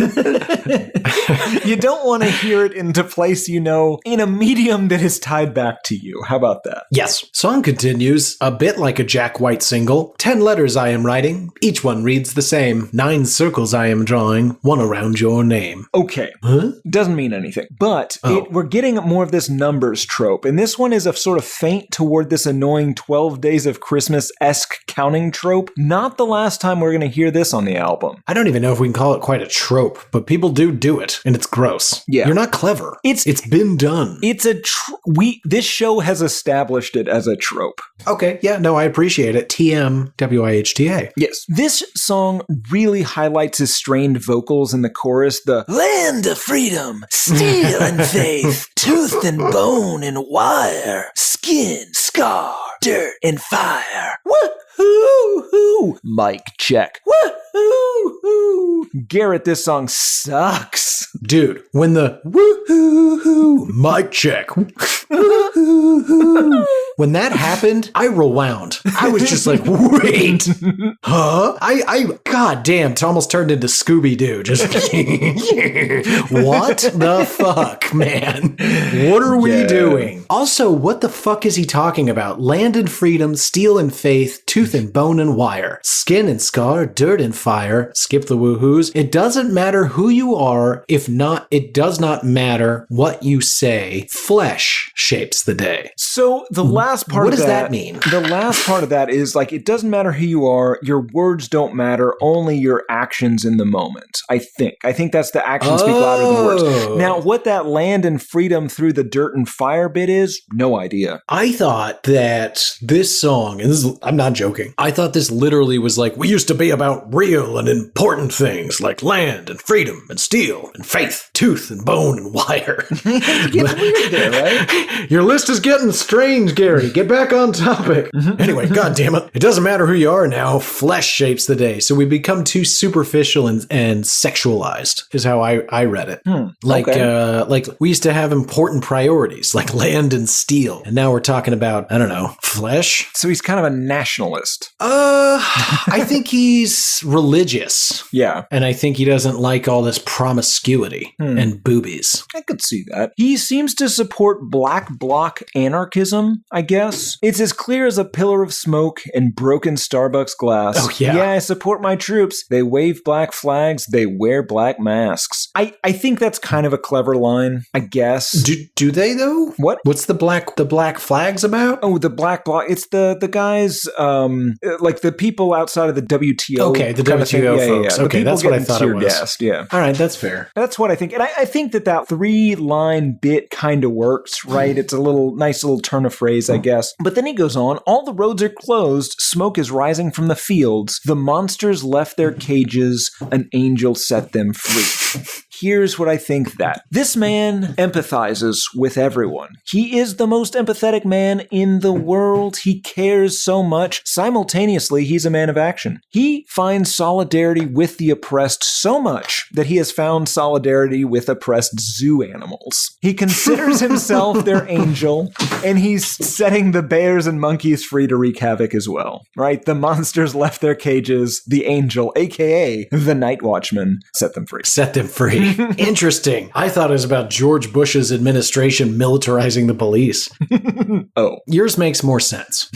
Speaker 3: You don't want to hear it into place, you know, in a medium that is tied back to you. How about that?
Speaker 2: Yes. Song continues, a bit like a Jack White single. 10 letters I am writing. Each one reads the same. 9 circles I am drawing. One around your name.
Speaker 3: Okay.
Speaker 2: Huh?
Speaker 3: Doesn't mean anything. But we're getting more of this numbers trope. And this one is a sort of feint toward this annoying 12 Days of Christmas-esque counting trope. Not the last time we're going to hear this on the album.
Speaker 2: I don't even know if we can call it quite a trope, but people do it, and it's gross.
Speaker 3: Yeah.
Speaker 2: You're not clever. It's been done.
Speaker 3: It's a this show has established it as a trope.
Speaker 2: Okay, yeah, no, I appreciate it. TM WIHTA.
Speaker 3: Yes. This song really highlights his strained vocals in the chorus, the land of freedom, steel and faith, tooth and bone and wire, skin, scar, dirt and fire. Woo-hoo-hoo. Mic check. Woo-hoo-hoo. Garrett, this song sucks.
Speaker 2: Dude, when the woo-hoo-hoo, mic check, woo-hoo-hoo, when that happened, I rewound. I was just like, wait, huh? God damn, it almost turned into Scooby-Doo. Just, what the fuck, man? What are we doing? Also, what the fuck is he talking about? Land and freedom, steel and faith, tooth and bone and wire, skin and scar, dirt and fire, skip the woohoos. It doesn't matter who you are. If not, it does not matter what you say. Flesh shapes the day.
Speaker 3: So the last part
Speaker 2: what
Speaker 3: of
Speaker 2: does
Speaker 3: that,
Speaker 2: that mean?
Speaker 3: The last part of that is like, it doesn't matter who you are. Your words don't matter. Only your actions in the moment. I think that's the actions speak louder than words. Now, what that land and freedom through the dirt and fire bit is, no idea.
Speaker 2: I thought that this song, and I'm not joking, I thought this literally was like, we used to be about real and important things like land and freedom and steel and faith, tooth and bone and wire.
Speaker 3: It gets weird there, right?
Speaker 2: Your list is getting strange, Gary. Get back on topic. Anyway, God damn it. It doesn't matter who you are now. Flesh shapes the day. So we become too superficial and sexualized is how I read it. Like we used to have important priorities like land stand and steel. And now we're talking about, I don't know, flesh?
Speaker 3: So he's kind of a nationalist.
Speaker 2: I think he's religious.
Speaker 3: Yeah.
Speaker 2: And I think he doesn't like all this promiscuity and boobies.
Speaker 3: I could see that. He seems to support black bloc anarchism, I guess. It's as clear as a pillar of smoke and broken Starbucks glass.
Speaker 2: Oh, yeah.
Speaker 3: Yeah, I support my troops. They wave black flags. They wear black masks. I think that's kind of a clever line, I guess.
Speaker 2: Do they, though?
Speaker 3: What?
Speaker 2: What's the black flags about?
Speaker 3: Oh, the black bloc. It's the guys, like the people outside of the WTO.
Speaker 2: Okay, the WTO folks.
Speaker 3: Yeah.
Speaker 2: Okay, that's what I thought it was.
Speaker 3: Gassed, yeah.
Speaker 2: All right, that's fair.
Speaker 3: That's what I think. And I think that 3-line bit kind of works, right? It's a nice little turn of phrase, I guess. But then he goes on, all the roads are closed, smoke is rising from the fields, the monsters left their cages, an angel set them free. Here's what I think that. This man empathizes with everyone. He is the most empathetic man in the world. He cares so much. Simultaneously, he's a man of action. He finds solidarity with the oppressed so much that he has found solidarity with oppressed zoo animals. He considers himself their angel, and he's setting the bears and monkeys free to wreak havoc as well, right? The monsters left their cages. The angel, aka the Nightwatchman, set them free.
Speaker 2: Set them free. Interesting. I thought it was about George Bush's administration militarizing the police.
Speaker 3: Oh.
Speaker 2: Yours makes more sense.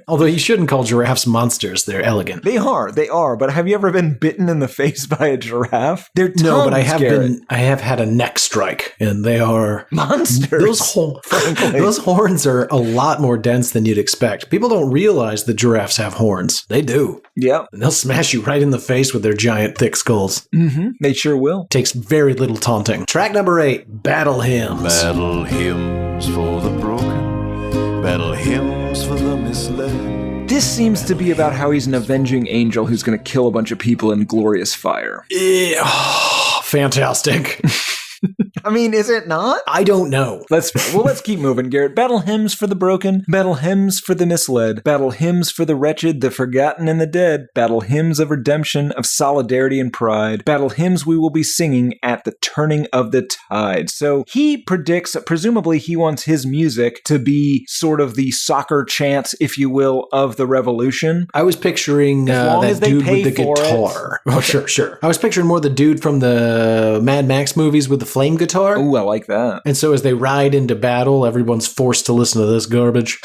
Speaker 2: Although you shouldn't call giraffes monsters. They're elegant.
Speaker 3: They are. But have you ever been bitten in the face by a giraffe? They're tons,
Speaker 2: no, but I
Speaker 3: Garrett.
Speaker 2: have had a neck strike, and they are
Speaker 3: monsters.
Speaker 2: Those horns are a lot more dense than you'd expect. People don't realize that giraffes have horns. They do.
Speaker 3: Yep.
Speaker 2: And they'll smash you right in the face with their giant, thick skulls.
Speaker 3: Mm-hmm. They sure will.
Speaker 2: Takes very little taunting. Track number 8, Battle Hymns.
Speaker 4: Battle hymns for the broken, battle hymns for the misled.
Speaker 3: This seems to be about how he's an avenging angel who's going to kill a bunch of people in glorious fire.
Speaker 2: Fantastic.
Speaker 3: I mean, is it not?
Speaker 2: I don't know.
Speaker 3: Let's keep moving, Garrett. Battle hymns for the broken, battle hymns for the misled, battle hymns for the wretched, the forgotten, and the dead, battle hymns of redemption, of solidarity and pride, battle hymns we will be singing at the turning of the tide. So he predicts, presumably he wants his music to be sort of the soccer chants, if you will, of the revolution.
Speaker 2: I was picturing that dude with the guitar. Oh, sure. I was picturing more the dude from the Mad Max movies with the flame guitar.
Speaker 3: Ooh, I like that.
Speaker 2: And so as they ride into battle, everyone's forced to listen to this garbage.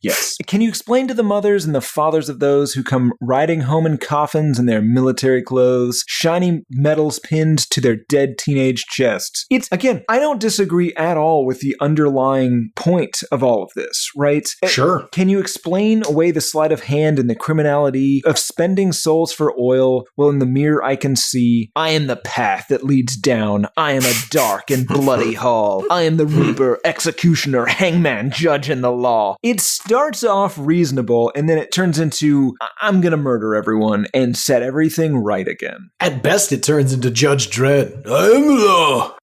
Speaker 3: Yes. Can you explain to the mothers and the fathers of those who come riding home in coffins in their military clothes, shiny medals pinned to their dead teenage chests? Again, I don't disagree at all with the underlying point of all of this, right?
Speaker 2: Sure.
Speaker 3: Can you explain away the sleight of hand and the criminality of spending souls for oil? Well, in the mirror I can see, I am the path that leads down. I am a dark and bloody hall. I am the reaper, executioner, hangman, judge, and the law. It starts off reasonable, and then it turns into, I'm gonna murder everyone and set everything right again.
Speaker 2: At best, it turns into Judge Dredd. I am the law.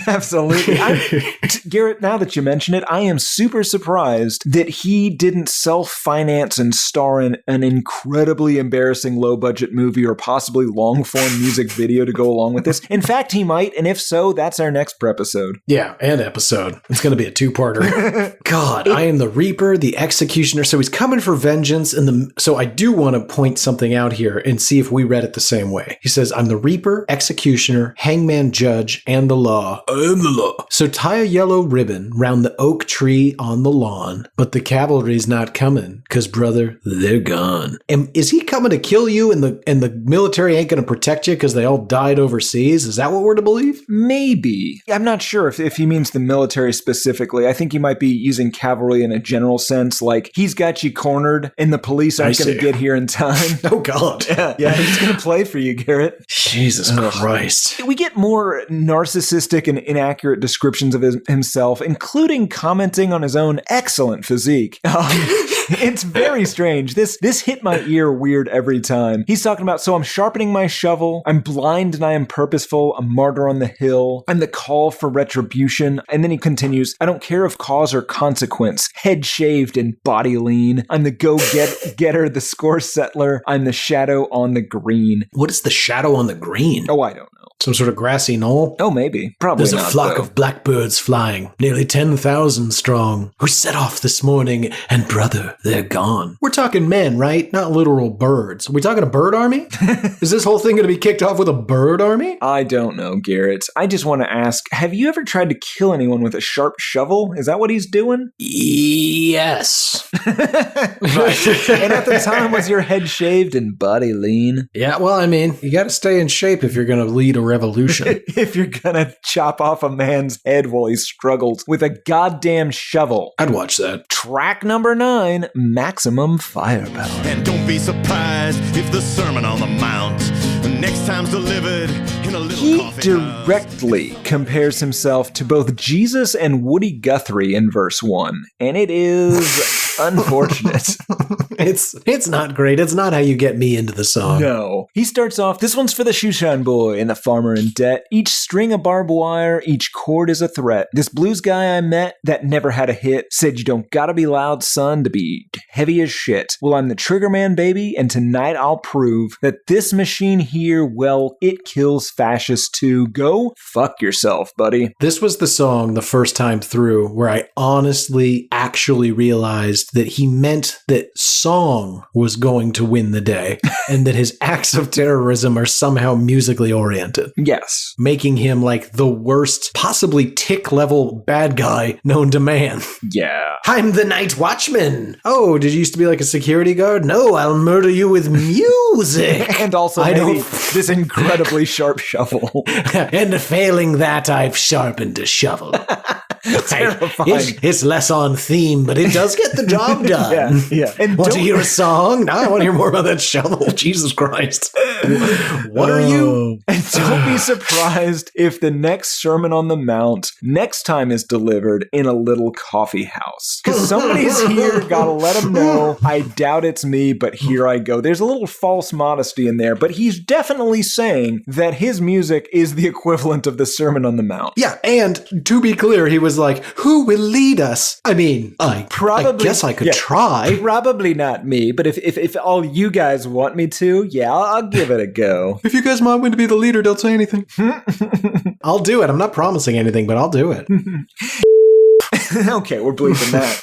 Speaker 3: Absolutely. Garrett, now that you mention it, I am super surprised that he didn't self-finance and star in an incredibly embarrassing low-budget movie or possibly long-form music video to go along with this. In fact, he might, and if so, that's our next episode.
Speaker 2: Yeah, and episode. It's going to be a two-parter. God, I am the Reaper, the Executioner. So he's coming for vengeance. So I do want to point something out here and see if we read it the same way. He says, I'm the Reaper, Executioner, Hangman, Judge, and the law. I am the law. So tie a yellow ribbon round the oak tree on the lawn, but the cavalry's not coming, because, brother, they're gone. And is he coming to kill you and the military ain't going to protect you because they all died overseas? Is that what we're to believe?
Speaker 3: Maybe. I'm not sure if he means the military specifically. I think he might be using cavalry in a general sense, like he's got you cornered and the police aren't going to get here in time.
Speaker 2: Oh, God.
Speaker 3: Yeah, he's going to play for you, Garrett.
Speaker 2: Jesus Christ.
Speaker 3: We get more narcissistic and inaccurate descriptions of himself, including commenting on his own excellent physique. It's very strange. This hit my ear weird every time. He's talking about, so I'm sharpening my shovel, I'm blind and I am purposeful, a martyr on the hill, I'm the call for retribution. And then he continues, I don't care of cause or consequence, head shaved and body lean, I'm the go-getter, the score settler, I'm the shadow on the green.
Speaker 2: What is the shadow on the green?
Speaker 3: Oh, I don't know.
Speaker 2: Some sort of grassy knoll?
Speaker 3: Oh, maybe. Probably
Speaker 2: There's
Speaker 3: not,
Speaker 2: a flock
Speaker 3: though.
Speaker 2: of blackbirds flying, nearly 10,000 strong, who set off this morning, and brother, they're gone. We're talking men, right? Not literal birds. Are we talking a bird army? Is this whole thing going to be kicked off with a bird army?
Speaker 3: I don't know, Garrett. I just want to ask, have you ever tried to kill anyone with a sharp shovel? Is that what he's doing?
Speaker 2: Yes.
Speaker 3: Right. And at the time, was your head shaved and body lean?
Speaker 2: Yeah, well, I mean, you got to stay in shape if you're going to lead a revolution.
Speaker 3: If you're gonna chop off a man's head while he struggles with a goddamn shovel.
Speaker 2: I'd watch that.
Speaker 3: Track number 9, maximum firepower.
Speaker 4: And don't be surprised if the Sermon on the Mount next time's delivered in a little
Speaker 3: He
Speaker 4: coffee house.
Speaker 3: directly compares himself to both Jesus and Woody Guthrie in verse 1, and it is unfortunate.
Speaker 2: It's not great. It's not how you get me into the song.
Speaker 3: No. He starts off, this one's for the shoeshine boy and the farmer in debt. Each string a barbed wire, each chord is a threat. This blues guy I met that never had a hit said you don't gotta be loud, son, to be heavy as shit. Well, I'm the trigger man, baby, and tonight I'll prove that this machine here, well, it kills fascists too. Go fuck yourself, buddy.
Speaker 2: This was the song the first time through where I honestly actually realized that he meant that song was going to win the day and that his acts of terrorism are somehow musically oriented,
Speaker 3: Yes.
Speaker 2: making him like the worst, possibly tick level bad guy known to man.
Speaker 3: Yeah.
Speaker 2: I'm the Nightwatchman. Oh, did you used to be like a security guard? No, I'll murder you with music.
Speaker 3: And also
Speaker 2: I
Speaker 3: maybe
Speaker 2: don't-
Speaker 3: this incredibly sharp shovel.
Speaker 2: And failing that, I've sharpened a shovel.
Speaker 3: Terrifying.
Speaker 2: It's less on theme, but it does get the job done.
Speaker 3: Yeah. And
Speaker 2: Want to
Speaker 3: don't-
Speaker 2: hear a song? No, I want to hear more about that shovel. Jesus Christ. What are you?
Speaker 3: And don't be surprised if the next Sermon on the Mount next time is delivered in a little coffee house. Because somebody's here, gotta let them know. I doubt it's me, but here I go. There's a little false modesty in there, but he's definitely saying that his music is the equivalent of the Sermon on the Mount.
Speaker 2: Yeah, and to be clear, he was like, who will lead us? I mean, I guess I could try.
Speaker 3: Probably not me, but if all you guys want me to, yeah, I'll give it a go.
Speaker 2: If you guys want me to be the leader, don't say anything. I'll do it. I'm not promising anything, but I'll do it.
Speaker 3: Okay, we're bleeping that.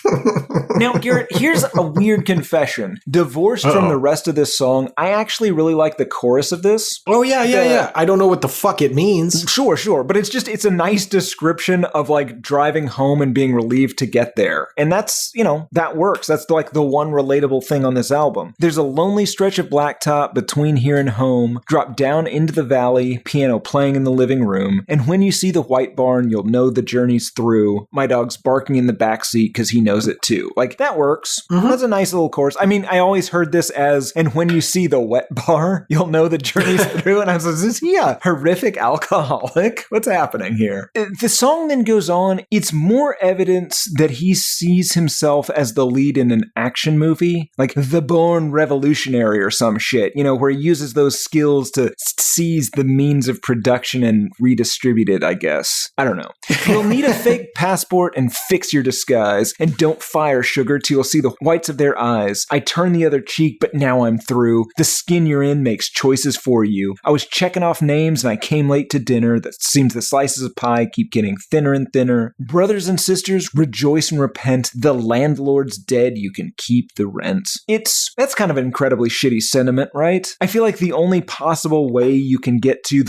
Speaker 3: Now, Garrett, here's a weird confession. Divorced from the rest of this song, I actually really like the chorus of this.
Speaker 2: Oh, yeah. I don't know what the fuck it means.
Speaker 3: Sure. But it's a nice description of like driving home and being relieved to get there. And that's, that works. That's like the one relatable thing on this album. There's a lonely stretch of blacktop between here and home, drop down into the valley, piano playing in the living room. And when you see the white barn, you'll know the journey's through. My dog's barking in the backseat because he knows it too. Like, that works. That's a nice little chorus. I mean, I always heard this as, and when you see the wet bar, you'll know the journey's through. And I was like, is he a horrific alcoholic? What's happening here? The song then goes on. It's more evidence that he sees himself as the lead in an action movie, like The Born Revolutionary or some shit, where he uses those skills to seize the means of production and redistribute it, I guess. I don't know. You'll need a fake passport and fix your disguise, and don't fire sugar till you'll see the whites of their eyes. I turn the other cheek, but now I'm through. The skin you're in makes choices for you. I was checking off names and I came late to dinner. That seems the slices of pie keep getting thinner and thinner. Brothers and sisters, rejoice and repent. The landlord's dead. You can keep the rent. That's kind of an incredibly shitty sentiment, right? I feel like the only possible way you can get to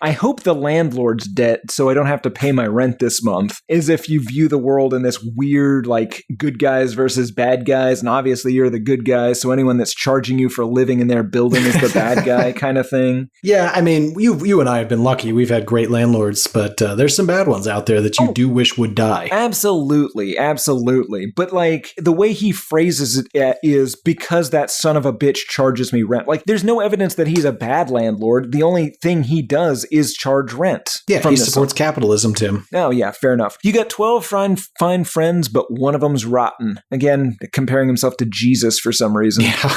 Speaker 3: I hope the landlord's dead so I don't have to pay my rent this month, is if you view the world in this weird, good guys versus bad guys, and obviously you're the good guys, so anyone that's charging you for living in their building is the bad guy kind of thing.
Speaker 2: Yeah, I mean, you and I have been lucky. We've had great landlords, but there's some bad ones out there that you do wish would die.
Speaker 3: Absolutely. But the way he phrases it is, because that son of a bitch charges me rent. There's no evidence that he's a bad landlord. The only thing he does is charge rent.
Speaker 2: Yeah, he supports capitalism, Tim.
Speaker 3: Oh, yeah, fair enough. You got 12 fine friends, but one of them's rotten. Again, comparing himself to Jesus for some reason.
Speaker 2: Yeah.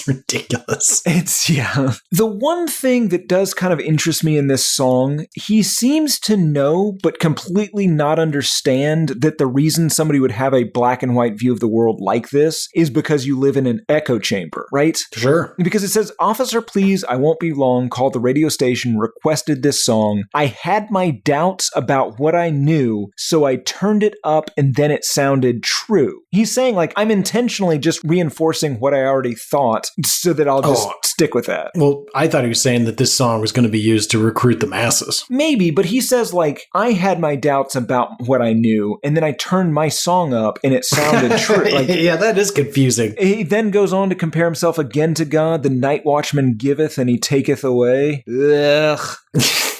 Speaker 2: It's ridiculous.
Speaker 3: Yeah. The one thing that does kind of interest me in this song, he seems to know, but completely not understand that the reason somebody would have a black and white view of the world like this is because you live in an echo chamber, right?
Speaker 2: Sure.
Speaker 3: Because it says, "Officer, please, I won't be long, called the radio station, requested this song. I had my doubts about what I knew, so I turned it up and then it sounded true." He's saying, like, I'm intentionally just reinforcing what I already thought so that I'll just stick with that.
Speaker 2: Well, I thought he was saying that this song was going to be used to recruit the masses.
Speaker 3: Maybe, but he says, like, I had my doubts about what I knew, and then I turned my song up and it sounded true. Like,
Speaker 2: yeah, that is confusing.
Speaker 3: He then goes on to compare himself again to God. The Nightwatchman giveth and he taketh away. Ugh.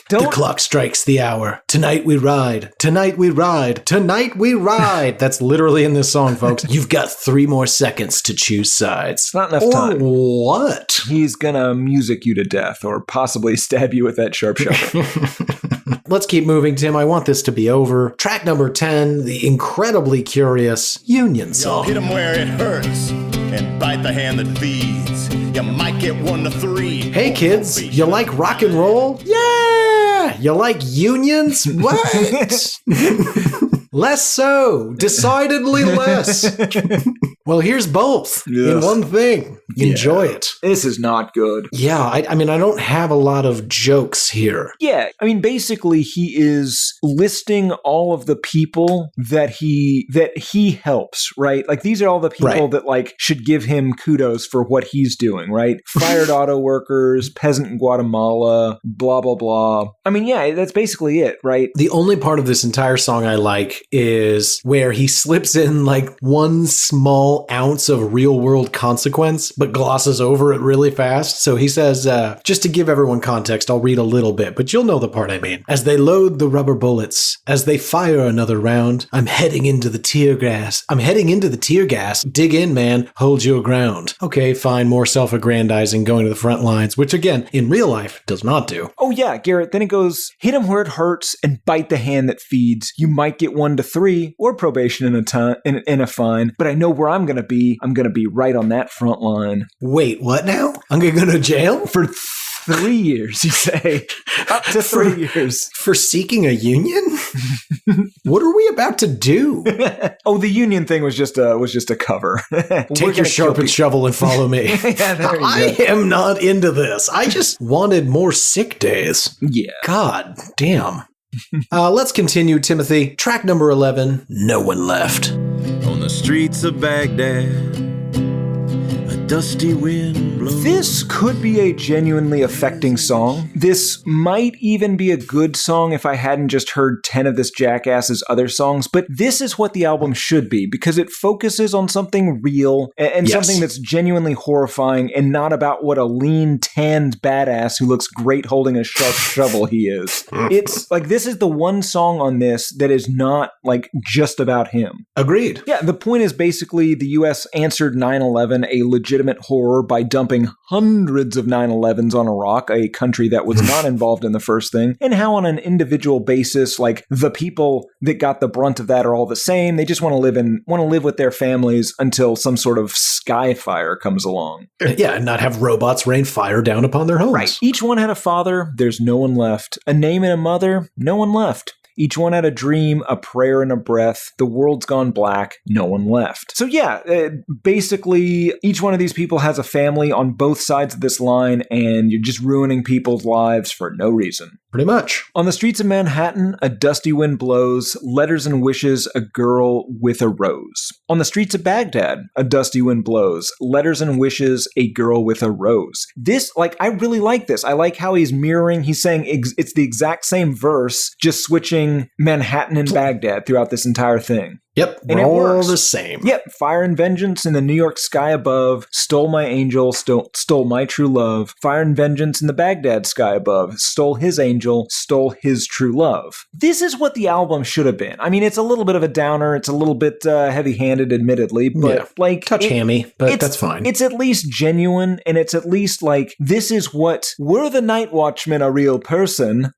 Speaker 2: The clock strikes the hour. Tonight we ride. Tonight we ride. Tonight we ride. That's literally in this song, folks. You've got 3 more seconds to choose sides.
Speaker 3: Not enough time.
Speaker 2: What?
Speaker 3: He's gonna music you to death or possibly stab you with that sharp shovel.
Speaker 2: Let's keep moving, Tim. I want this to be over. Track number 10, the incredibly curious Union song.
Speaker 4: Hit 'em where it hurts and bite the hand that feeds. You might get 1 to 3.
Speaker 2: Hey kids, you like rock and roll? Yeah! You like unions? What? Less so. Decidedly less. Well, here's both in one thing. Enjoy it.
Speaker 3: This is not good.
Speaker 2: Yeah, I mean, I don't have a lot of jokes here.
Speaker 3: Yeah, I mean, basically, he is listing all of the people that he helps, right? Like, these are all the people that, like, should give him kudos for what he's doing, right? Fired auto workers, peasant in Guatemala, blah, blah, blah. I mean, yeah, that's basically it, right?
Speaker 2: The only part of this entire song I like is where he slips in, like, 1 small ounce of real-world consequence, but glosses over it really fast. So he says, just to give everyone context, I'll read a little bit, but you'll know the part I mean. As they load the rubber bullets, as they fire another round, I'm heading into the tear gas. Dig in, man. Hold your ground. Okay, fine. More self-aggrandizing, going to the front lines, which again, in real life, does not do.
Speaker 3: Oh yeah, Garrett. Then it goes, hit him where it hurts and bite the hand that feeds. You might get 1 to 3 or probation and a fine, but I know where I'm going to be. I'm going to be right on that front line.
Speaker 2: Wait, what now? I'm going to go to jail?
Speaker 3: For 3 years, you say? Up to 3 years.
Speaker 2: For seeking a union? What are we about to do?
Speaker 3: Oh, the union thing was just a cover.
Speaker 2: Take your sharpened shovel and follow me. I am not into this. I just wanted more sick days.
Speaker 3: Yeah.
Speaker 2: God damn. Let's continue, Timothy. Track number 11, No One Left.
Speaker 5: On the streets of Baghdad, a dusty wind blows.
Speaker 3: This could be a genuinely affecting song. This might even be a good song if I hadn't just heard 10 of this jackass's other songs, but this is what the album should be because it focuses on something real and something that's genuinely horrifying and not about what a lean, tanned badass who looks great holding a sharp shovel he is. It's like, this is the one song on this that is not like just about him.
Speaker 2: Agreed.
Speaker 3: Yeah, the point is basically the U.S. answered 9/11, a legitimate horror, by dumping hundreds of 9/11s on Iraq, a country that was not involved in the first thing, and how on an individual basis, like, the people that got the brunt of that are all the same. They just want to live with their families until some sort of sky fire comes along.
Speaker 2: Yeah, and not have robots rain fire down upon their homes.
Speaker 3: Right. Each one had a father, there's no one left. A name and a mother, no one left. Each one had a dream, a prayer, and a breath. The world's gone black. No one left. So yeah, basically, each one of these people has a family on both sides of this line, and you're just ruining people's lives for no reason.
Speaker 2: Pretty much.
Speaker 3: On the streets of Manhattan, a dusty wind blows, letters and wishes, a girl with a rose. On the streets of Baghdad, a dusty wind blows, letters and wishes, a girl with a rose. This, like, I really like this. I like how he's mirroring, he's saying it's the exact same verse, just switching Manhattan and Baghdad throughout this entire thing.
Speaker 2: Yep,
Speaker 3: and
Speaker 2: we're
Speaker 3: it
Speaker 2: all
Speaker 3: works.
Speaker 2: the same.
Speaker 3: Yep, fire and vengeance in the New York sky above, stole my angel, stole my true love. Fire and vengeance in the Baghdad sky above, stole his angel, stole his true love. This is what the album should have been. I mean, it's a little bit of a downer, it's a little bit heavy-handed, admittedly, but like...
Speaker 2: Touch hammy, but that's fine.
Speaker 3: It's at least genuine, and it's at least like, this is what... Were the Nightwatchman a real person...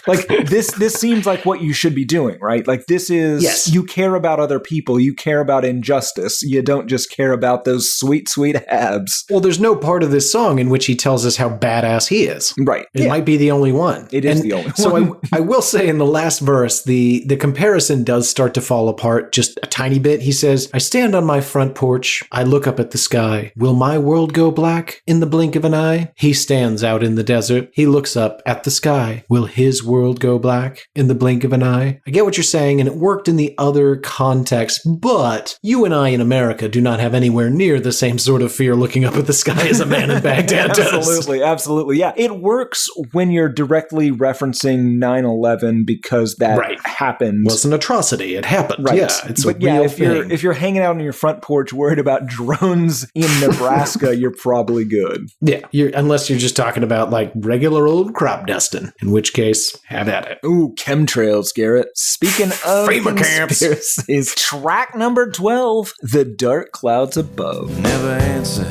Speaker 3: Like this seems like what you should be doing, right? Like this is,
Speaker 2: Yes.
Speaker 3: You care about other people. You care about injustice. You don't just care about those sweet, sweet abs.
Speaker 2: Well, there's no part of this song in which he tells us how badass he is.
Speaker 3: Right.
Speaker 2: It might be the only one.
Speaker 3: It is the only one.
Speaker 2: So I will say in the last verse, the comparison does start to fall apart just a tiny bit. He says, I stand on my front porch. I look up at the sky. Will my world go black in the blink of an eye? He stands out in the desert. He looks up at the sky. Will his world go black in the blink of an eye? I get what you're saying, and it worked in the other context, but you and I in America do not have anywhere near the same sort of fear looking up at the sky as a man in Baghdad does.
Speaker 3: Absolutely. Yeah. It works when you're directly referencing 9/11 because that happened.
Speaker 2: Was an atrocity. It happened.
Speaker 3: Right.
Speaker 2: Yeah. It's
Speaker 3: but
Speaker 2: a real thing.
Speaker 3: if you're hanging out on your front porch worried about drones in Nebraska, you're probably good.
Speaker 2: Yeah. Unless you're just talking about like regular old crop dusting, in which case, have at it.
Speaker 3: Ooh, chemtrails, Garrett. Speaking of
Speaker 2: FEMA camps.
Speaker 3: conspiracies, track number 12, The Dark Clouds Above.
Speaker 4: Never answered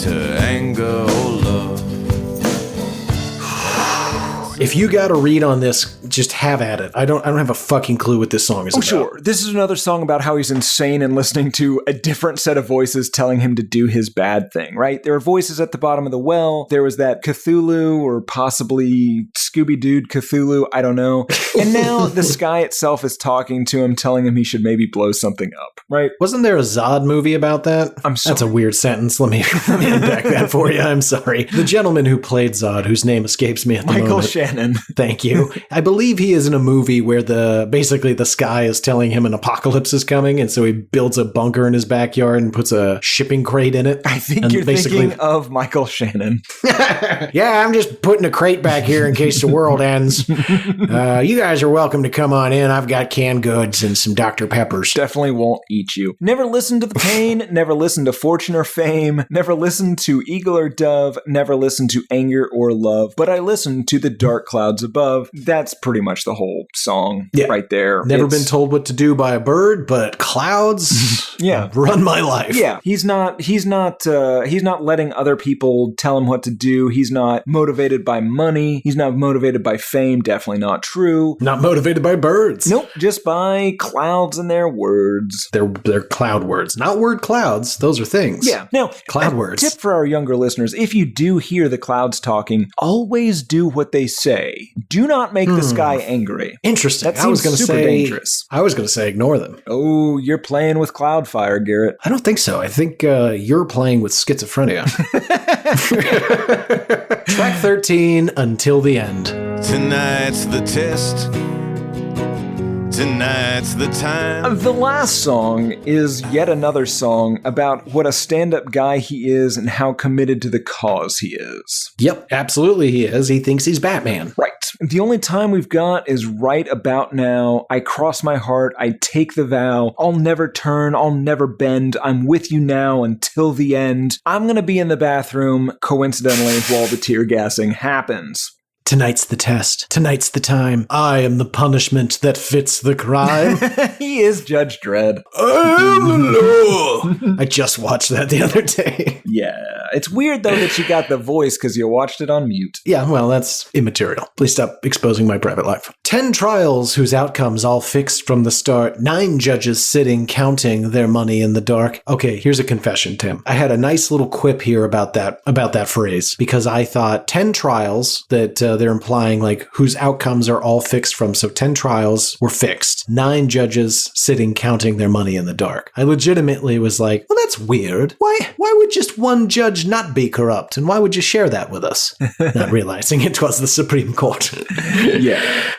Speaker 4: to anger or love.
Speaker 2: If you got a read on this, just have at it. I don't have a fucking clue what this song is about.
Speaker 3: Sure. This is another song about how he's insane and listening to a different set of voices telling him to do his bad thing, right? There are voices at the bottom of the well. There was that Cthulhu or possibly Scooby-Doo Cthulhu, I don't know. And now the sky itself is talking to him, telling him he should maybe blow something up, right?
Speaker 2: Wasn't there a Zod movie about that?
Speaker 3: I'm sorry.
Speaker 2: That's a weird sentence. Let me unpack that for you. I'm sorry. The gentleman who played Zod, whose name escapes me at the moment.
Speaker 3: Michael Shannon.
Speaker 2: Thank you. I believe he is in a movie where basically the sky is telling him an apocalypse is coming, and so he builds a bunker in his backyard and puts a shipping crate in it.
Speaker 3: I think
Speaker 2: and
Speaker 3: you're thinking of Michael Shannon.
Speaker 2: Yeah, I'm just putting a crate back here in case the world ends. You guys are welcome to come on in. I've got canned goods and some Dr. Peppers.
Speaker 3: Definitely won't eat you. Never listen to the pain, never listen to fortune or fame, never listen to eagle or dove, never listen to anger or love, but I listen to the dark clouds above. That's pretty much the whole song right there.
Speaker 2: Never been told what to do by a bird, but clouds run my life.
Speaker 3: Yeah. He's not letting other people tell him what to do. He's not motivated by money. He's not motivated by fame. Definitely not true.
Speaker 2: Not motivated by birds.
Speaker 3: Nope. Just by clouds and their words.
Speaker 2: They're cloud words, not word clouds. Those are things.
Speaker 3: Yeah. Now,
Speaker 2: cloud words.
Speaker 3: Tip for our younger listeners: if you do hear the clouds talking, always do what they say. Do not make the sky angry.
Speaker 2: Interesting.
Speaker 3: That seems super dangerous.
Speaker 2: I was going to say ignore them.
Speaker 3: Oh, you're playing with Cloudfire, Garrett.
Speaker 2: I don't think so. I think you're playing with schizophrenia. Track 13, Until the End.
Speaker 4: Tonight's the test. Tonight's the time.
Speaker 3: The last song is yet another song about what a stand-up guy he is and how committed to the cause he is.
Speaker 2: Yep, absolutely he is. He thinks he's Batman.
Speaker 3: Right. The only time we've got is right about now. I cross my heart. I take the vow. I'll never turn. I'll never bend. I'm with you now until the end. I'm going to be in the bathroom, coincidentally, while the tear gassing happens.
Speaker 2: Tonight's the test. Tonight's the time. I am the punishment that fits the crime.
Speaker 3: He is Judge Dredd.
Speaker 2: I am the law. I just watched that the other day.
Speaker 3: Yeah. It's weird, though, that you got the voice because you watched it on mute.
Speaker 2: Yeah, well, that's immaterial. Please stop exposing my private life. 10 trials whose outcomes all fixed from the start. 9 judges sitting counting their money in the dark. Okay, here's a confession, Tim. I had a nice little quip here about that phrase because I thought 10 trials that they're implying like whose outcomes are all fixed from. So 10 trials were fixed. 9 judges sitting counting their money in the dark. I legitimately was like, well, that's weird. Why would just one judge not be corrupt? And why would you share that with us? Not realizing it was the Supreme Court.
Speaker 3: Yeah.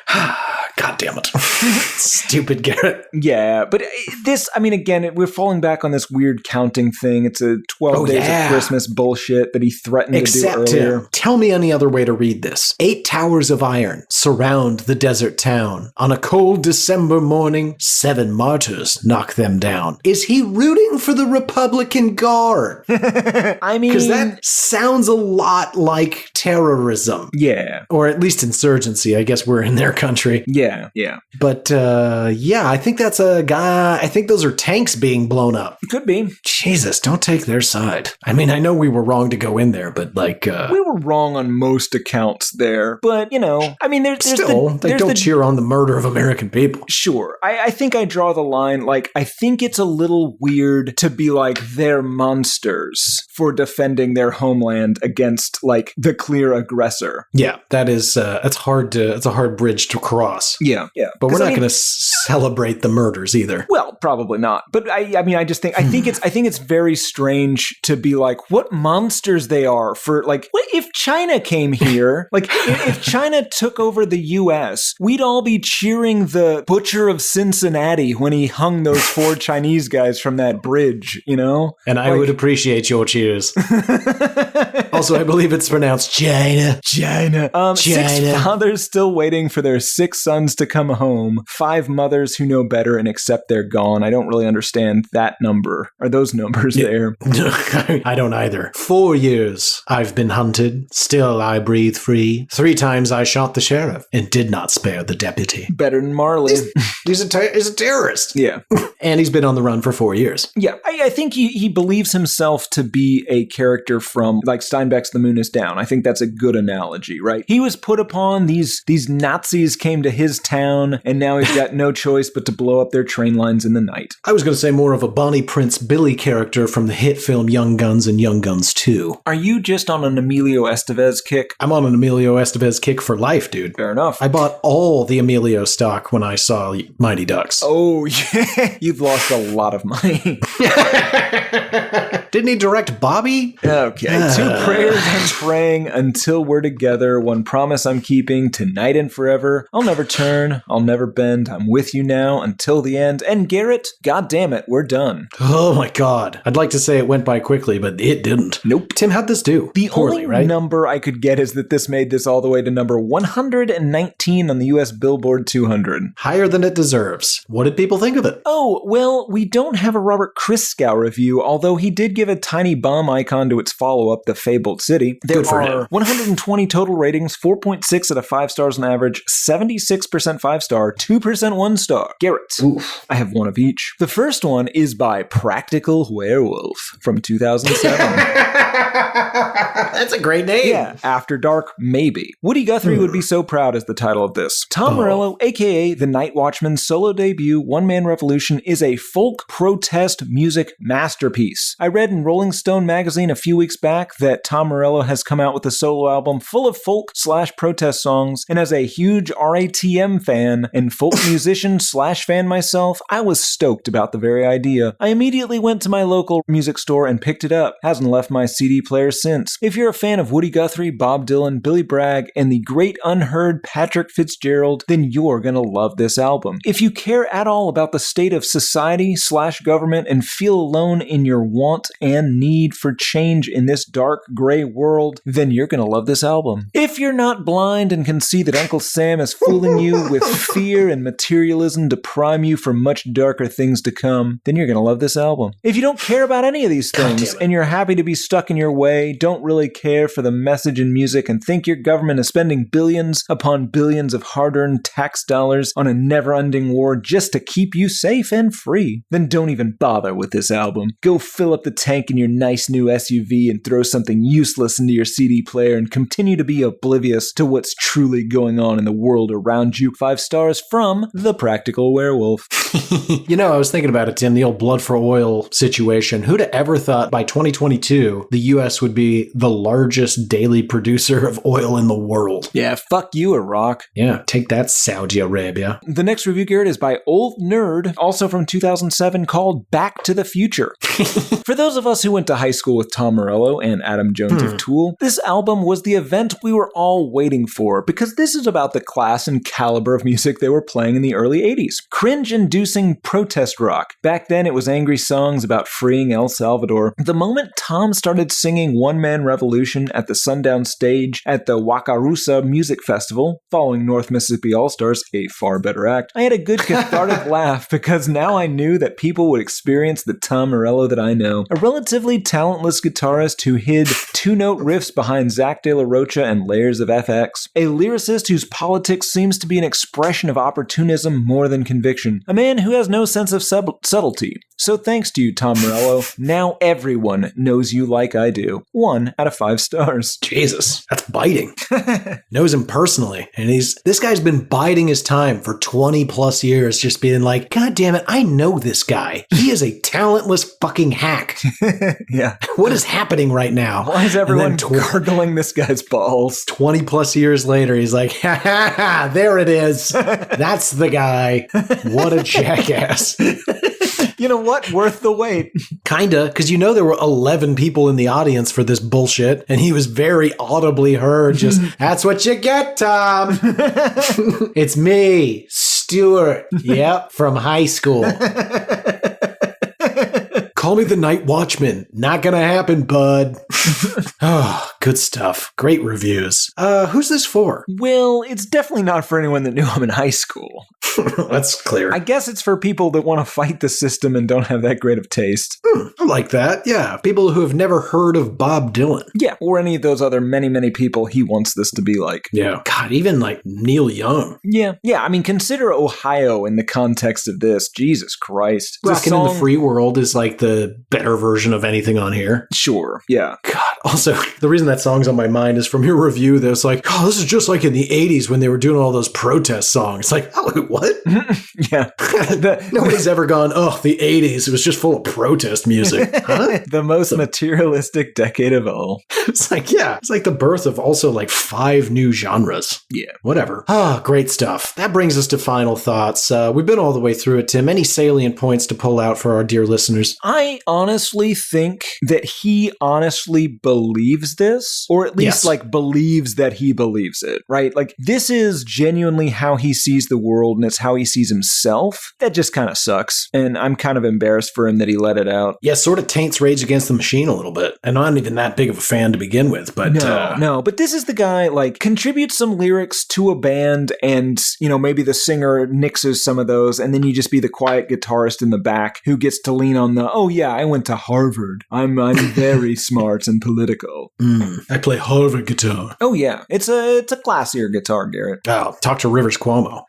Speaker 2: God damn it. Stupid Garrett.
Speaker 3: Yeah, but this, I mean, again, we're falling back on this weird counting thing. It's a 12 days of Christmas bullshit that he threatened to do earlier.
Speaker 2: Tell me any other way to read this. 8 towers of iron surround the desert town. On a cold December morning, 7 martyrs knock them down. Is he rooting for the Republican Guard?
Speaker 3: I mean...
Speaker 2: Because that sounds a lot like terrorism.
Speaker 3: Yeah.
Speaker 2: Or at least insurgency. I guess we're in their country.
Speaker 3: Yeah. Yeah.
Speaker 2: But yeah, I think that's a guy. I think those are tanks being blown up.
Speaker 3: Could be.
Speaker 2: Jesus, don't take their side. I mean, I know we were wrong to go in there, but like
Speaker 3: we were wrong on most accounts there. But I mean, there's
Speaker 2: still they don't cheer on the murder of American people.
Speaker 3: Sure, I think I draw the line. Like, I think it's a little weird to be like they're monsters for defending their homeland against like the clear aggressor.
Speaker 2: Yeah, that's hard it's a hard bridge to cross.
Speaker 3: Yeah.
Speaker 2: But we're not going to celebrate the murders either.
Speaker 3: Well, probably not. But I mean, I just think I think it's very strange to be like what monsters they are for. Like, what if China came here? Like, if China took over the U.S., we'd all be cheering the butcher of Cincinnati when he hung those 4 Chinese guys from that bridge.
Speaker 2: And I would appreciate your cheers. Also, I believe it's pronounced China.
Speaker 3: 6 fathers still waiting for their 6 sons to come home. 5 mothers who know better and accept they're gone. I don't really understand that number. Are those numbers there?
Speaker 2: I don't either. 4 years I've been hunted. Still I breathe free. 3 times I shot the sheriff and did not spare the deputy.
Speaker 3: Better than Marley.
Speaker 2: He's a terrorist.
Speaker 3: Yeah.
Speaker 2: And he's been on the run for 4 years.
Speaker 3: Yeah. I think he believes himself to be a character from like Steinbeck's The Moon is Down. I think that's a good analogy, right? He was put upon, these Nazis came to his town, and now he's got no choice but to blow up their train lines in the night.
Speaker 2: I was going to say more of a Bonnie Prince Billy character from the hit film Young Guns and Young Guns 2.
Speaker 3: Are you just on an Emilio Estevez kick?
Speaker 2: I'm on an Emilio Estevez kick for life, dude.
Speaker 3: Fair enough.
Speaker 2: I bought all the Emilio stock when I saw Mighty Ducks.
Speaker 3: Oh, yeah. You've lost a lot of money.
Speaker 2: Didn't he direct Bobby?
Speaker 3: Okay. 2 prayers I'm praying until we're together. 1 promise I'm keeping tonight and forever. I'll never turn. I'll never bend. I'm with you now until the end. And Garrett, God damn it, we're done.
Speaker 2: Oh my God. I'd like to say it went by quickly, but it didn't.
Speaker 3: Nope.
Speaker 2: Tim, how'd this do?
Speaker 3: The
Speaker 2: Poorly,
Speaker 3: only
Speaker 2: right?
Speaker 3: number I could get is that this made this all the way to number 119 on the US Billboard 200.
Speaker 2: Higher than it deserves. What did people think of it?
Speaker 3: Oh, well, we don't have a Robert Christgau review, although he did give a tiny bomb icon to its follow-up, The Fabled City. There are 120 total ratings, 4.6 out of 5 stars on average, 76% 5-star, 2% 1-star. Garrett, oof, I have one of each. The first one is by Practical Werewolf from 2007.
Speaker 2: That's a great name.
Speaker 3: Yeah, After Dark, maybe. Woody Guthrie would be so proud is the title of this. Tom Morello, aka the Nightwatchman's solo debut, One Man Revolution, is a folk protest music masterpiece. I read in Rolling Stone magazine a few weeks back that Tom Morello has come out with a solo album full of folk/protest songs, and as a huge RATM fan and folk musician/fan myself, I was stoked about the very idea. I immediately went to my local music store and picked it up. Hasn't left my CD player since. If you're a fan of Woody Guthrie, Bob Dylan, Billy Bragg, and the great unheard Patrick Fitzgerald, then you're gonna love this album. If you care at all about the state of society/government and feel alone in your want and need for change in this dark, gray world, then you're gonna love this album. If you're not blind and can see that Uncle Sam is fooling you with fear and materialism to prime you for much darker things to come, then you're gonna love this album. If you don't care about any of these things and you're happy to be stuck in your way, don't really care for the message in music, and think your government is spending billions upon billions of hard-earned tax dollars on a never-ending war just to keep you safe and free, then don't even bother with this album. Go fill up the tank in your nice new SUV and throw something useless into your CD player and continue to be oblivious to what's truly going on in the world around you. 5 stars from The Practical Werewolf.
Speaker 2: You know, I was thinking about it, Tim, the old blood for oil situation. Who'd have ever thought by 2022 the U.S. would be the largest daily producer of oil in the world?
Speaker 3: Yeah, fuck you, Iraq.
Speaker 2: Yeah, take that, Saudi Arabia.
Speaker 3: The next review, Garrett, is by Old Nerd, also from 2007, called Back to the Future. For those of us who went to high school with Tom Morello and Adam Jones of Tool, this album was the event we were all waiting for, because this is about the class and caliber of music they were playing in the early 80s. Cringe-inducing protest rock. Back then, it was angry songs about freeing El Salvador. The moment Tom started singing One Man Revolution at the Sundown stage at the Wakarusa Music Festival, following North Mississippi All-Stars, a far better act, I had a good cathartic laugh, because now I knew that people would experience the Tom Morello that I know. A relatively talentless guitarist who hid two-note riffs behind Zach De La Rocha and layers of FX. A lyricist whose politics seems to be an expression of opportunism more than conviction. A man who has no sense of subtlety. So thanks to you, Tom Morello. Now everyone knows you like I do. 1 out of 5 stars.
Speaker 2: Jesus, that's biting. Knows him personally. And this guy's been biding his time for 20 plus years, just being like, God damn it, I know this guy. He is a talentless fucking hack.
Speaker 3: Yeah.
Speaker 2: What is happening right now?
Speaker 3: Why is everyone gargling this guy's balls?
Speaker 2: 20 plus years later, he's like, ha ha ha, there it is. That's the guy. What a jackass.
Speaker 3: You know what? Worth the wait.
Speaker 2: Kinda, because you know there were 11 people in the audience for this bullshit, and he was very audibly heard, just, that's what you get, Tom. It's me, Stuart. Yep, from high school. Call me the Nightwatchman. Not gonna happen, bud. Oh, good stuff. Great reviews. Who's this for?
Speaker 3: Well, it's definitely not for anyone that knew him in high school.
Speaker 2: That's clear.
Speaker 3: I guess it's for people that want to fight the system and don't have that great of taste.
Speaker 2: I like that. Yeah. People who have never heard of Bob Dylan.
Speaker 3: Yeah, or any of those other many people he wants this to be like.
Speaker 2: Yeah. God, even like Neil Young.
Speaker 3: Yeah. I mean, consider Ohio in the context of this. Jesus Christ.
Speaker 2: Rockin' in the Free World is like the better version of anything on here.
Speaker 3: Sure. Yeah.
Speaker 2: God. Also, the reason that song's on my mind is from your review that was like, oh, this is just like in the 80s when they were doing all those protest songs. It's like, oh, what?
Speaker 3: Yeah.
Speaker 2: Nobody's ever gone, oh, the 80s. It was just full of protest music. Huh?
Speaker 3: The most materialistic decade of all.
Speaker 2: It's like, yeah. It's like the birth of also like 5 new genres.
Speaker 3: Yeah.
Speaker 2: Whatever. Ah, great stuff. That brings us to final thoughts. We've been all the way through it, Tim. Any salient points to pull out for our dear listeners?
Speaker 3: I honestly think that he honestly believes this, or at least like believes that he believes it, right? Like this is genuinely how he sees the world and it's how he sees himself. That just kind of sucks. And I'm kind of embarrassed for him that he let it out.
Speaker 2: Yeah, sort of taints Rage Against the Machine a little bit. And I'm not even that big of a fan to begin with, but
Speaker 3: no, but this is the guy like contributes some lyrics to a band and, you know, maybe the singer nixes some of those and then you just be the quiet guitarist in the back who gets to lean on the, oh yeah, I went to Harvard. I'm very smart and political.
Speaker 2: I play Harvard guitar.
Speaker 3: Oh yeah, it's a classier guitar, Garrett.
Speaker 2: Oh, talk to Rivers Cuomo.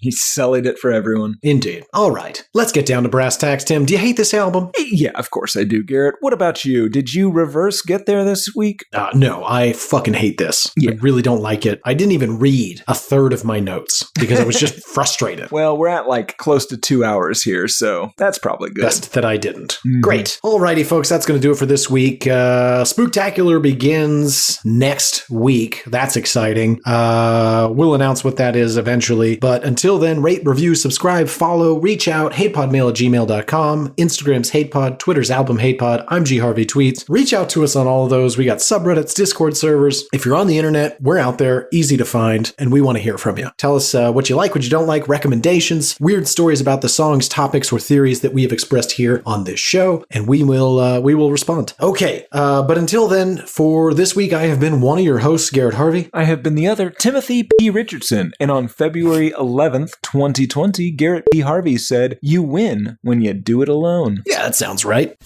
Speaker 3: He sullied it for everyone.
Speaker 2: Indeed. All right. Let's get down to brass tacks, Tim. Do you hate this album?
Speaker 3: Yeah, of course I do, Garrett. What about you? Did you reverse get there this week?
Speaker 2: No, I fucking hate this. Yeah. I really don't like it. I didn't even read a third of my notes because I was just frustrated.
Speaker 3: Well, we're at like close to 2 hours here, so that's probably good.
Speaker 2: Best that I didn't. Great. Alrighty, folks, that's going to do it for this week. Spooktacular begins next week. That's exciting. We'll announce what that is eventually, but until then, rate, review, subscribe, follow, reach out, hatePodMail@gmail.com, Instagram's HatePod, Twitter's Album HatePod, I'm G Harvey Tweets. Reach out to us on all of those. We got subreddits, Discord servers. If you're on the internet, we're out there, easy to find, and we want to hear from you. Tell us what you like, what you don't like, recommendations, weird stories about the songs, topics, or theories that we have expressed here on this show, and we will respond. Okay, but until then, for this week, I have been one of your hosts, Garrett Harvey.
Speaker 3: I have been the other, Timothy P. Richardson, and on February 11th, 2020, Garrett P. Harvey said, "You win when you do it alone."
Speaker 2: Yeah, that sounds right.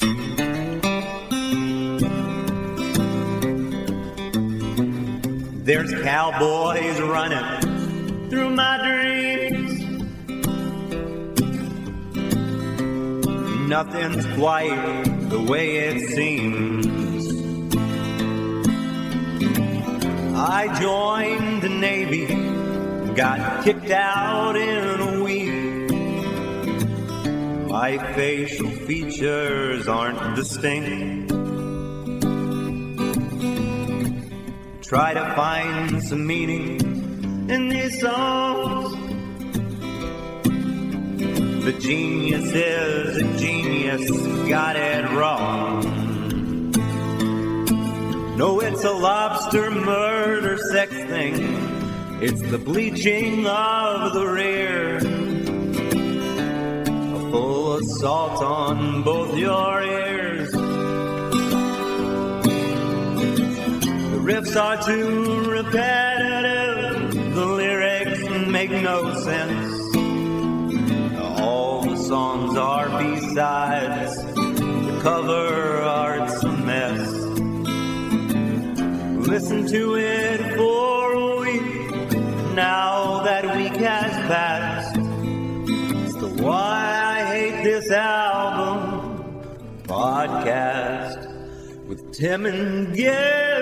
Speaker 6: There's cowboys running through my dreams. Nothing's quite the way it seems. I joined the Navy, got kicked out in a week. My facial features aren't distinct. Try to find some meaning in these songs. The genius is a genius, got it wrong. No, it's a lobster murder sex thing. It's the bleaching of the rear. A full assault on both your ears. The riffs are too repetitive. The lyrics make no sense. All the songs are B-sides. The cover art's a mess. Listen to it for a week. Now that week has passed. It's the Why I Hate This Album podcast with Tim and Gary.